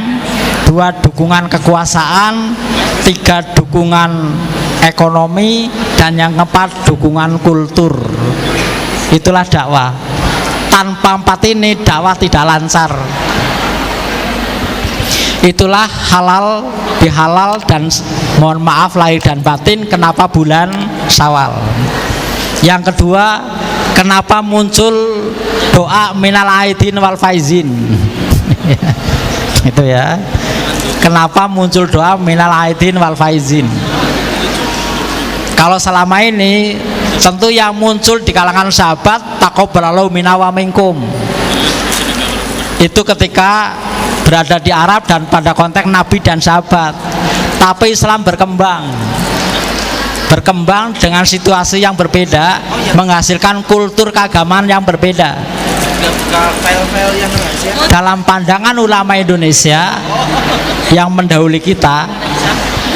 2 dukungan kekuasaan, 3 dukungan ekonomi, dan yang keempat dukungan kultur. Itulah dakwah. Tanpa 4 ini dakwah tidak lancar. Itulah halal bihalal dan mohon maaf lahir dan batin kenapa bulan Syawal. Yang kedua, kenapa muncul doa minal aidin wal faizin. Itu ya. Kenapa muncul doa minal aidin wal faizin? Kalau selama ini tentu yang muncul di kalangan sahabat taqabbalallahu minna wa minkum. Itu ketika berada di Arab dan pada konteks Nabi dan sahabat. Tapi Islam berkembang dengan situasi yang berbeda, menghasilkan kultur keagamaan yang berbeda. Dalam pandangan ulama Indonesia yang mendahului kita,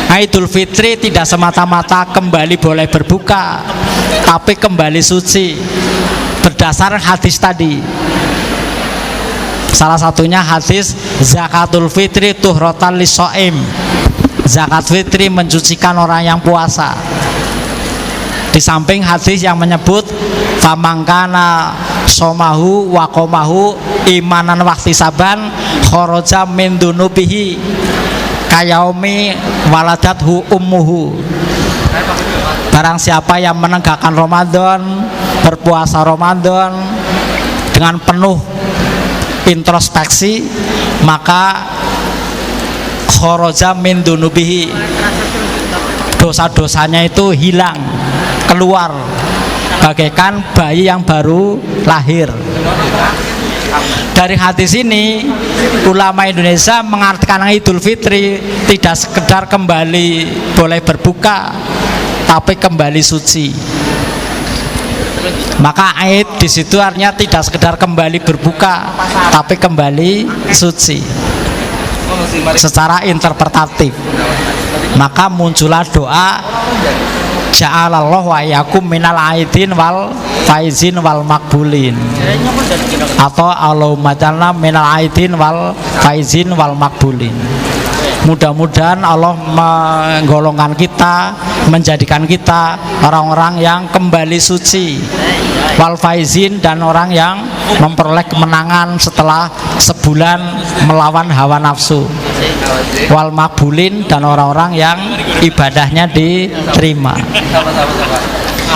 Idul Fitri tidak semata-mata kembali boleh berbuka, tapi kembali suci berdasar hadis tadi. Salah satunya hadis zakatul fitri tuhrotan lisoim. Zakat fitri mencucikan orang yang puasa. Di samping hadis yang menyebut famangkana somahu wakomahu imanan wahtisaban khoroja min dunubihi kayaumi waladathu ummuhu. Barang siapa yang menegakkan Ramadan, berpuasa Ramadan dengan penuh introspeksi, maka khoroja min dunubihi, dosa-dosanya itu hilang, keluar bagaikan bayi yang baru lahir. Dari hadis ini ulama Indonesia mengartikan Idul Fitri tidak sekedar kembali boleh berbuka, tapi kembali suci. Maka Aid di situ artinya tidak sekedar kembali berbuka, tapi kembali suci secara interpretatif. Maka muncullah doa ja'alallahu wa iyyakum minal aidin wal faizin wal makbulin, atau Allahumma ja'alna minal aidin wal faizin wal makbulin. Mudah-mudahan Allah menggolongkan kita, menjadikan kita orang-orang yang kembali suci, wal faizin, dan orang yang memperoleh kemenangan setelah sebulan melawan hawa nafsu, wal makbulin, dan orang-orang yang ibadahnya diterima.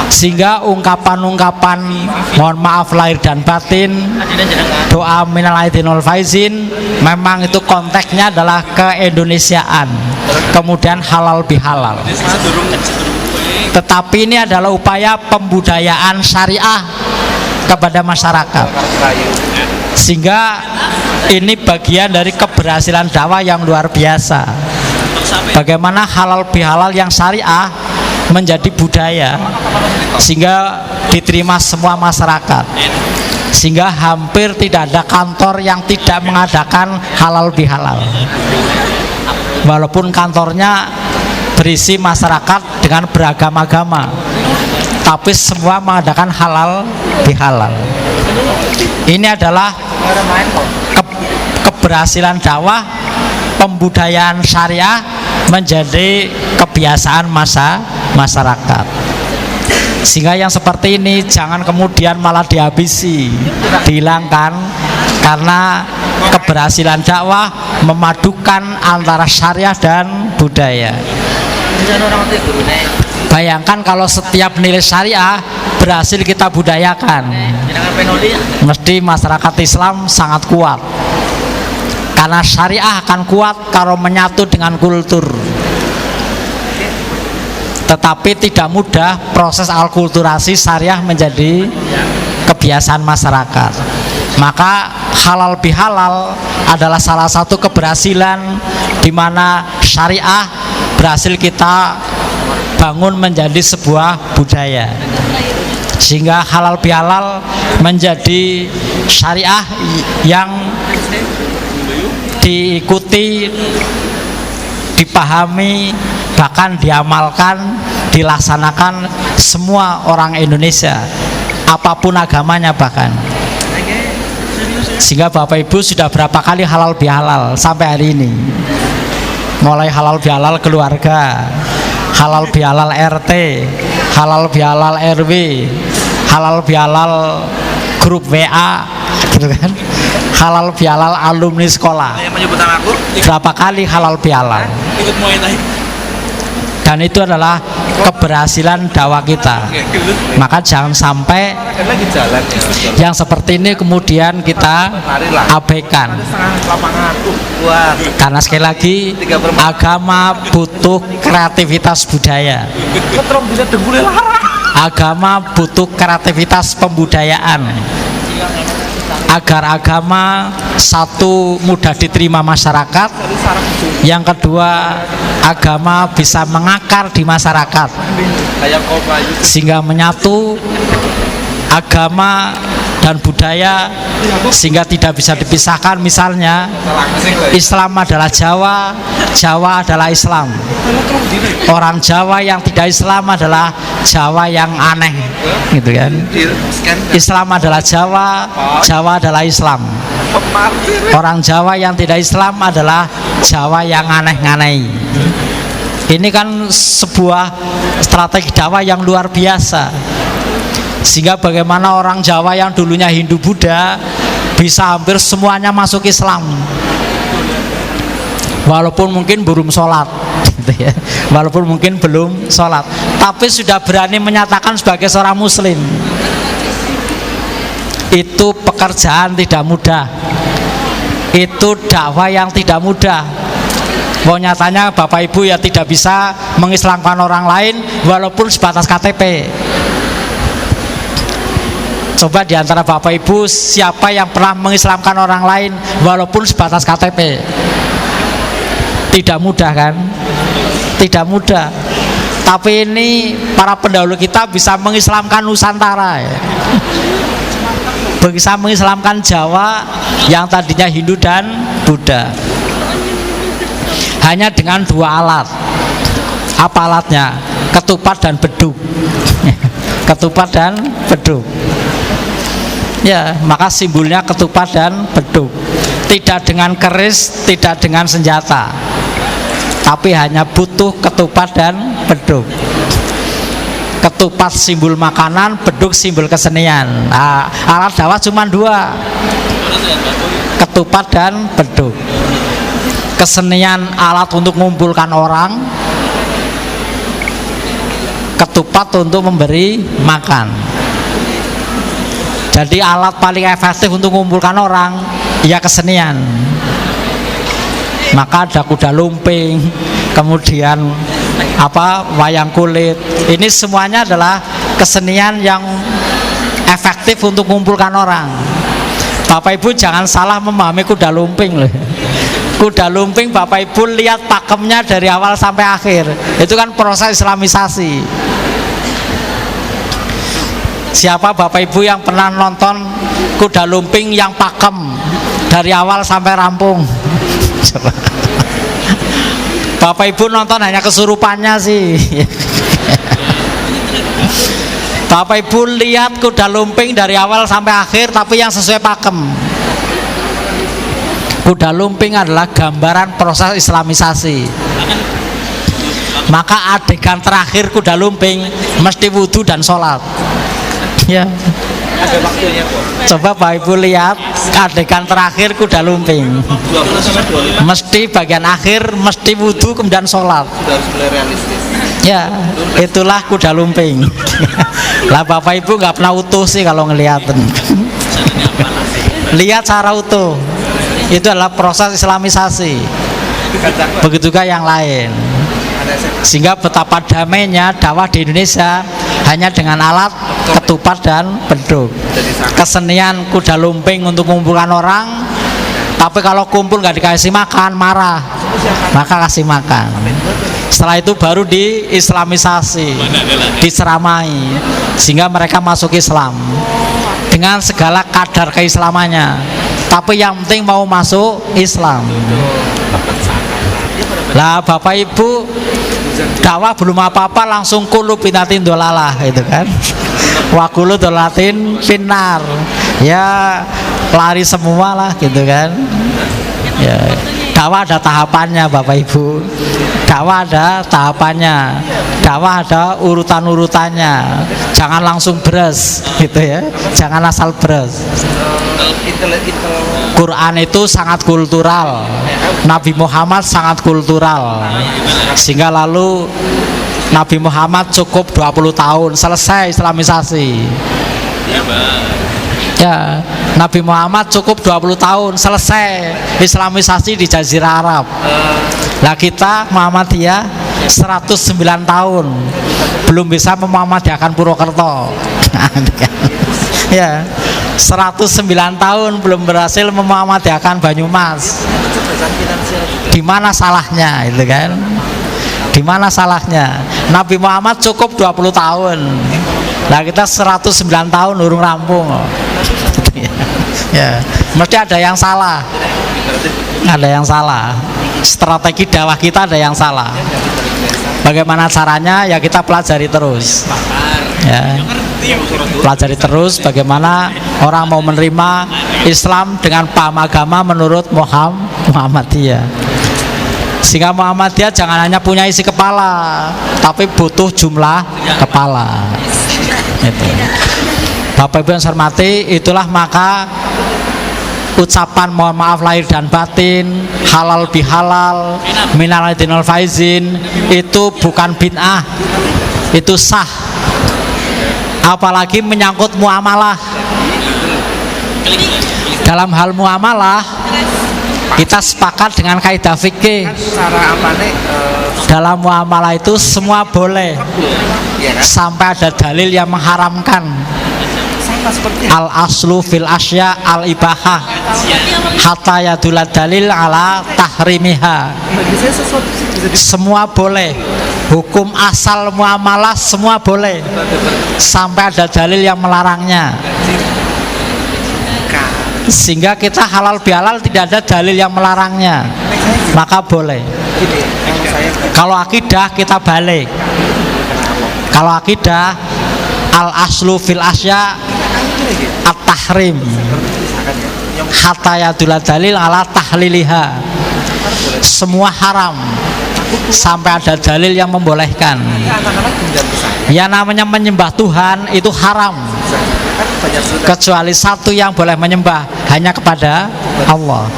Sehingga ungkapan-ungkapan mohon maaf lahir dan batin, doa minal aidin wal faizin, memang itu konteksnya adalah keindonesiaan, kemudian halal bihalal. Tetapi ini adalah upaya pembudayaan syariah kepada masyarakat, sehingga ini bagian dari keberhasilan dakwah yang luar biasa. bagaimana halal bihalal yang syariah menjadi budaya sehingga diterima semua masyarakat, sehingga hampir tidak ada kantor yang tidak mengadakan halal bihalal, walaupun kantornya berisi masyarakat dengan beragam agama, tapi semua mengadakan halal bihalal. Ini adalah keberhasilan dakwah, pembudayaan syariah menjadi kebiasaan masyarakat. Sehingga yang seperti ini jangan kemudian malah dihabisi, dihilangkan, karena keberhasilan dakwah memadukan antara syariah dan budaya. Bayangkan kalau setiap nilai syariah berhasil kita budayakan, mesti masyarakat Islam sangat kuat. Karena syariah akan kuat kalau menyatu dengan kultur. Tetapi tidak mudah proses alkulturasi syariah menjadi kebiasaan masyarakat. Maka halal bihalal adalah salah satu keberhasilan di mana syariah berhasil kita bangun menjadi sebuah budaya, sehingga halal bihalal menjadi syariah yang diikuti, dipahami, bahkan diamalkan, dilaksanakan semua orang Indonesia, apapun agamanya bahkan. Sehingga Bapak Ibu sudah berapa kali halal bihalal sampai hari ini, mulai halal bihalal keluarga, halal bihalal RT, halal bihalal RW, halal bihalal grup WA, gitu kan, halal bihalal alumni sekolah. Berapa kali halal bihalal? Dan itu adalah keberhasilan dakwah kita. Maka jangan sampai yang seperti ini kemudian kita abaikan. Karena sekali lagi agama butuh kreativitas budaya. Agama butuh kreativitas pembudayaan, agar agama satu mudah diterima masyarakat, yang kedua agama bisa mengakar di masyarakat sehingga menyatu agama dan budaya sehingga tidak bisa dipisahkan. Misalnya Islam adalah Jawa, Jawa adalah Islam. Orang Jawa yang tidak Islam adalah Jawa yang aneh, gitu kan. Islam adalah Jawa, Jawa adalah Islam. Orang Jawa yang tidak Islam adalah Jawa yang aneh-aneh. Ini kan sebuah strategi dakwah yang luar biasa, sehingga bagaimana orang Jawa yang dulunya Hindu Buddha bisa hampir semuanya masuk Islam, walaupun mungkin belum sholat, gitu ya. Walaupun mungkin belum sholat, tapi sudah berani menyatakan sebagai seorang Muslim. Itu pekerjaan tidak mudah, itu dakwah yang tidak mudah. Bahwa nyatanya Bapak Ibu ya tidak bisa mengislamkan orang lain walaupun sebatas KTP. Coba di antara Bapak Ibu siapa yang pernah mengislamkan orang lain walaupun sebatas KTP? Tidak mudah kan? Tidak mudah. Tapi ini para pendahulu kita bisa mengislamkan Nusantara ya. Bisa mengislamkan Jawa yang tadinya Hindu dan Buddha hanya dengan dua alat. Apa alatnya? Ketupat dan beduk. Ketupat dan beduk. Ya, maka simbolnya ketupat dan beduk. Tidak dengan keris, tidak dengan senjata, tapi hanya butuh ketupat dan beduk. Ketupat simbol makanan, beduk simbol kesenian. Nah, alat dakwah cuma dua, ketupat dan beduk. Kesenian alat untuk mengumpulkan orang, ketupat untuk memberi makan. Jadi alat paling efektif untuk mengumpulkan orang ya kesenian. Maka ada kuda lumping, kemudian wayang kulit. Ini semuanya adalah kesenian yang efektif untuk mengumpulkan orang. Bapak Ibu jangan salah memahami kuda lumping loh. Kuda lumping Bapak Ibu lihat pakemnya dari awal sampai akhir. Itu kan proses Islamisasi. Siapa Bapak Ibu yang pernah nonton kuda lumping yang pakem dari awal sampai rampung? Coba. Bapak Ibu nonton hanya kesurupannya sih. Bapak Ibu lihat kuda lumping dari awal sampai akhir tapi yang sesuai pakem. Kuda lumping adalah gambaran proses Islamisasi. Maka adegan terakhir kuda lumping mesti wudhu dan sholat. Ya. Ada waktunya kok. Coba Bapak Ibu lihat adegan terakhir kuda lumping. 20 sampai 25. Mesti bagian akhir mesti wudhu kemudian sholat. Sudah harus mulai realistis. Ya, itulah kuda lumping. Lah Bapak Ibu nggak pernah utuh sih kalau ngeliatin. Lihat secara utuh. Itu adalah proses Islamisasi. Begitu juga yang lain. Sehingga betapa damainya dakwah di Indonesia hanya dengan alat ketupat dan beduk. Kesenian kuda lumping untuk mengumpulkan orang, tapi kalau kumpul nggak dikasih makan marah, maka kasih makan. Setelah itu baru di-Islamisasi, diceramai, sehingga mereka masuk Islam dengan segala kadar keislamannya. Tapi yang penting mau masuk Islam. Lah Bapak Ibu dakwah belum apa-apa langsung kulu pinatin dolalah itu kan. Wa kulu dolatin finar. Ya lari semua lah gitu kan. Ya, dakwah ada tahapannya Bapak Ibu. Dakwah ada tahapannya. Dakwah ada urutan-urutannya. Jangan langsung beres gitu ya. Jangan asal beres. Quran itu sangat kultural. Nabi Muhammad sangat kultural. Sehingga lalu Nabi Muhammad cukup 20 tahun selesai Islamisasi. Ya, Nabi Muhammad cukup 20 tahun selesai Islamisasi di Jazirah Arab. Nah kita Muhammadiyah 109 tahun belum bisa memuhammadiyahkan Purwokerto. Ya, 109 tahun belum berhasil memuhammadiyahkan Banyumas. Di mana salahnya itu kan? Di mana salahnya? Nabi Muhammad cukup 20 tahun. Nah kita 109 tahun urung rampung. Ya, mesti ada yang salah. Ada yang salah. Strategi dakwah kita ada yang salah. Bagaimana caranya? Ya kita pelajari terus. Ya. Pelajari terus bagaimana orang mau menerima Islam dengan paham agama menurut Muhammadiyah. Sehingga Muhammadiyah jangan hanya punya isi kepala, tapi butuh jumlah kepala. Itu. Bapak Ibu yang saya hormati, itulah maka ucapan mohon maaf lahir dan batin, halal bihalal, minal aidin wal faizin, itu bukan bid'ah, itu sah. Apalagi menyangkut muamalah. Dalam hal muamalah kita sepakat dengan kaidah fikih. Dalam muamalah itu semua boleh sampai ada dalil yang mengharamkan. Al aslu fil asya al ibahah hatta yadulad dalil ala tahrimiha. Semua boleh. Hukum asal muamalah semua boleh sampai ada dalil yang melarangnya. Sehingga kita halal bihalal tidak ada dalil yang melarangnya, maka boleh. Kalau akidah kita balik. Kalau akidah al aslu fil asya at tahrim hatta yadulad dalil ala tahliliha. Semua haram sampai ada dalil yang membolehkan. Yang namanya menyembah Tuhan itu haram, kecuali satu yang boleh menyembah, hanya kepada Allah.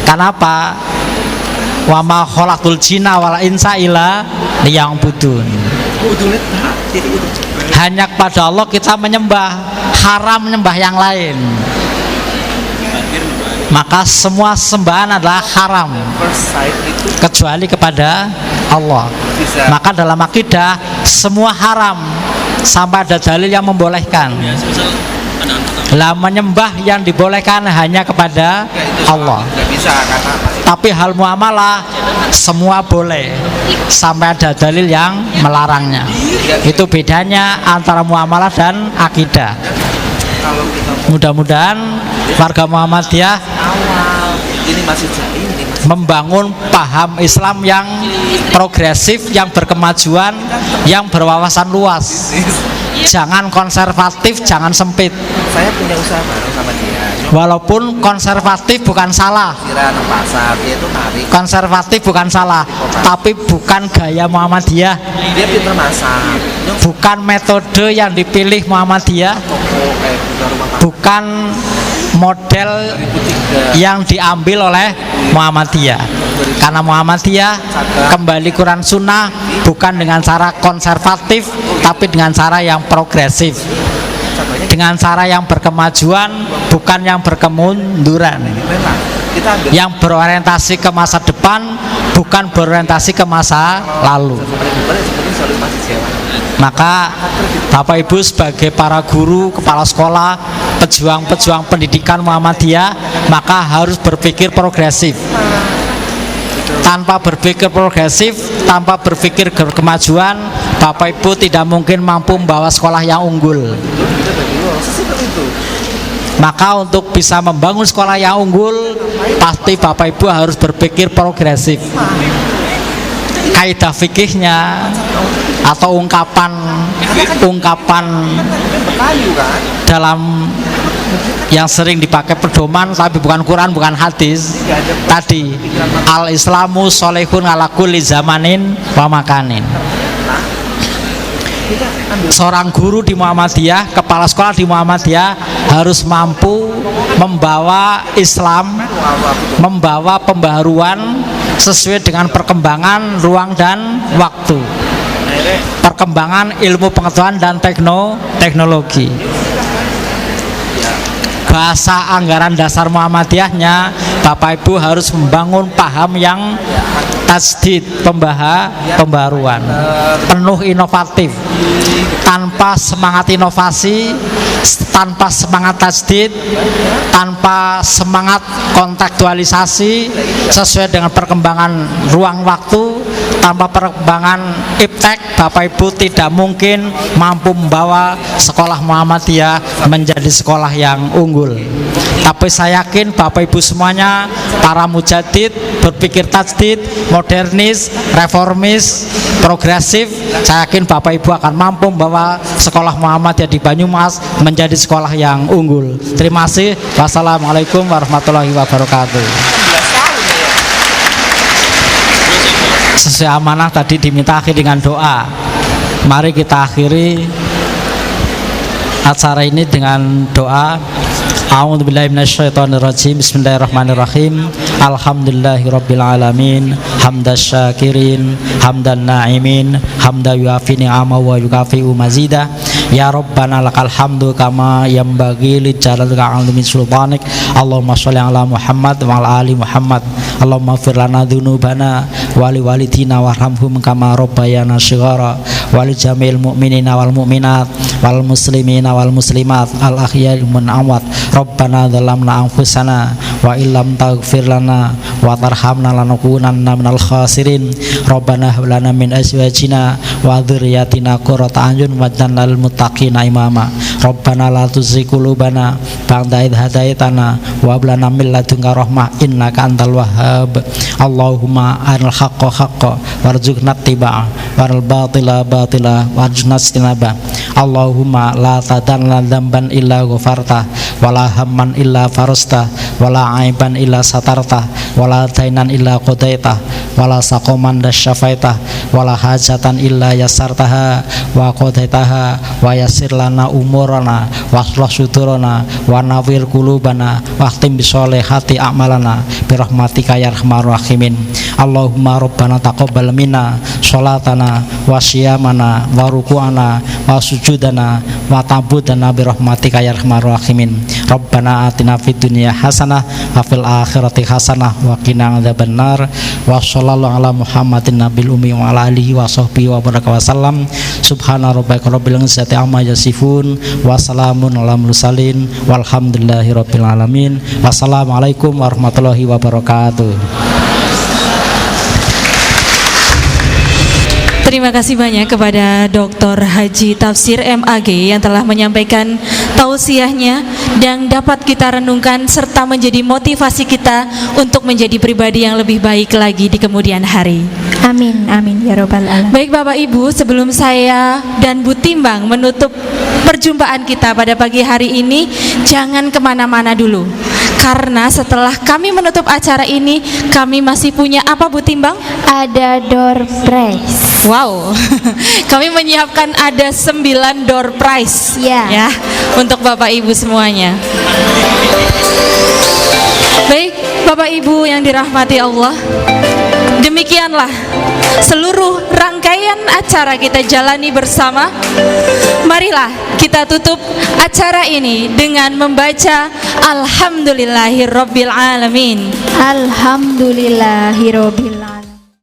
Kenapa? Wa ma khalaqtul jinna wal insa illa liya'budun. Hanya kepada Allah kita menyembah, haram menyembah yang lain. Maka semua sembahan adalah haram kecuali kepada Allah. Maka dalam akidah semua haram sampai ada dalil yang membolehkan. Lah menyembah yang dibolehkan hanya kepada Allah. Tapi hal muamalah semua boleh sampai ada dalil yang melarangnya. Itu bedanya antara muamalah dan akidah. Mudah-mudahan warga Muhammadiyah Ini masih jahil, ini masih membangun paham Islam yang progresif, yang berkemajuan, yang berwawasan luas. Jangan konservatif, jangan sempit. saya punya usaha bareng sama dia. Walaupun konservatif bukan salah. Kira anak pasar, dia tuh narik. Konservatif bukan salah, tapi bukan gaya Muhammadiyah. Dia pinter masak. Bukan metode yang dipilih Muhammadiyah. Bukan model yang diambil oleh Muhammadiyah. Karena Muhammadiyah kembali Quran Sunnah bukan dengan cara konservatif, tapi dengan cara yang progresif, dengan cara yang berkemajuan, bukan yang berkemunduran, yang berorientasi ke masa depan, bukan berorientasi ke masa lalu. Maka Bapak Ibu sebagai para guru, kepala sekolah, pejuang-pejuang pendidikan Muhammadiyah, maka harus berpikir progresif. Tanpa berpikir progresif, tanpa berpikir kemajuan, Bapak Ibu tidak mungkin mampu membawa sekolah yang unggul. Maka untuk bisa membangun sekolah yang unggul, pasti Bapak Ibu harus berpikir progresif. Kaidah fikihnya atau ungkapan dalam yang sering dipakai pedoman tapi bukan Quran, bukan hadis tadi, al Islamu solehun ala kulli zamanin wa makanin. Seorang guru di Muhammadiyah, kepala sekolah di Muhammadiyah harus mampu membawa Islam, membawa pembaharuan sesuai dengan perkembangan ruang dan waktu, perkembangan ilmu pengetahuan dan teknologi. Bahasa anggaran dasar Muhammadiyahnya, Bapak Ibu harus membangun paham yang tajdid, pembaharuan, penuh inovatif. Tanpa semangat inovasi, tanpa semangat tajdid, tanpa semangat kontekstualisasi sesuai dengan perkembangan ruang waktu, tanpa perkembangan iptek, Bapak Ibu tidak mungkin mampu membawa sekolah Muhammadiyah menjadi sekolah yang unggul. Tapi saya yakin Bapak Ibu semuanya, para mujadid, berpikir tajdid, modernis, reformis, progresif, saya yakin Bapak Ibu akan mampu membawa sekolah Muhammadiyah di Banyumas menjadi sekolah yang unggul. Terima kasih. Wassalamualaikum warahmatullahi wabarakatuh. Sesuai amanah tadi diminta akhir dengan doa. Mari kita akhiri acara ini dengan doa. A'udzubillahi minasyaitonirrajim. Bismillahirrahmanirrahim. Alhamdulillahirabbil alamin. Hamdas syakirin, hamdan na'imin, hamda yuafi ni'ama wa yukafi'u mazida. Ya Rabbana lakal hamdu kama yanbaghi li jalalika 'azimi sultanik. Allahumma shalli ala Muhammad wa ala ali Muhammad. Allahumma ighfir lana dzunubana wa li walidina warhamhum kama rabbayana shighara wa li jamil mu'minina wal mu'minat wal muslimina wal muslimat al ahya'i min amwat. Rabbana dzalamna anfusana wa illam taghfir lana wa tarhamna lanakunanna minal khasirin. Rabbana hab lana min azwajina wa dzurriyyatina qurrata a'yun waj'alna lil muttaqina imama. Rabbana la tuzigh qulubana ba'da idh hadaitana wa hab lana min ladunka rahmah innaka antal wahhab. Allahumma arinal haqqa haqqan warzuqna ittiba'ah wal batila batila warzuqna ijtinabah. Allahumma la tadanna dzamban illa ghafarta wala hamman illa farasta wala aiban illa satarta wala dainan illa qadaita wala saqaman dasyafaita wala hajatan illa yasartaha wa qadaitaha wa yassir lana umurana wa aslih sudurana wa nawwir qulubana wa khtim bi sholihati a'malana bi rahmatika ya arhamar rahimin. Allahumma rabbana taqabbal minna sholatana wa siyamana wa ruku'ana wa sujudana wa ta'budana bi rahmatika ya arhamar rahimin. Rabbana atina fid dunya hasanah wa fil akhirati hasanah wa qina adzabannar. Wa sallallahu ala Muhammadin nabil ummi wa ala alihi wa sahbihi wa baraka wa sallam. Subhana rabbika rabbil izzati amma yasifun wa salamun ala mursalin walhamdulillahi rabbil alamin. Wassalamualaikum warahmatullahi wabarakatuh. Terima kasih banyak kepada Dr. Haji Tafsir MAG yang telah menyampaikan tausiahnya dan dapat kita renungkan serta menjadi motivasi kita untuk menjadi pribadi yang lebih baik lagi di kemudian hari. Amin, amin ya robbal alamin. Baik Bapak Ibu, sebelum saya dan Bu Timbang menutup perjumpaan kita pada pagi hari ini, jangan kemana-mana dulu. Karena setelah kami menutup acara ini, kami masih punya apa Bu Timbang? Ada door prize. Wow, kami menyiapkan ada 9 door prize ya untuk Bapak Ibu semuanya. Baik Bapak Ibu yang dirahmati Allah, demikianlah seluruh rangkaian acara kita jalani bersama. Marilah kita tutup acara ini dengan membaca Alhamdulillahirabbil alamin. Alhamdulillahirabbil alamin.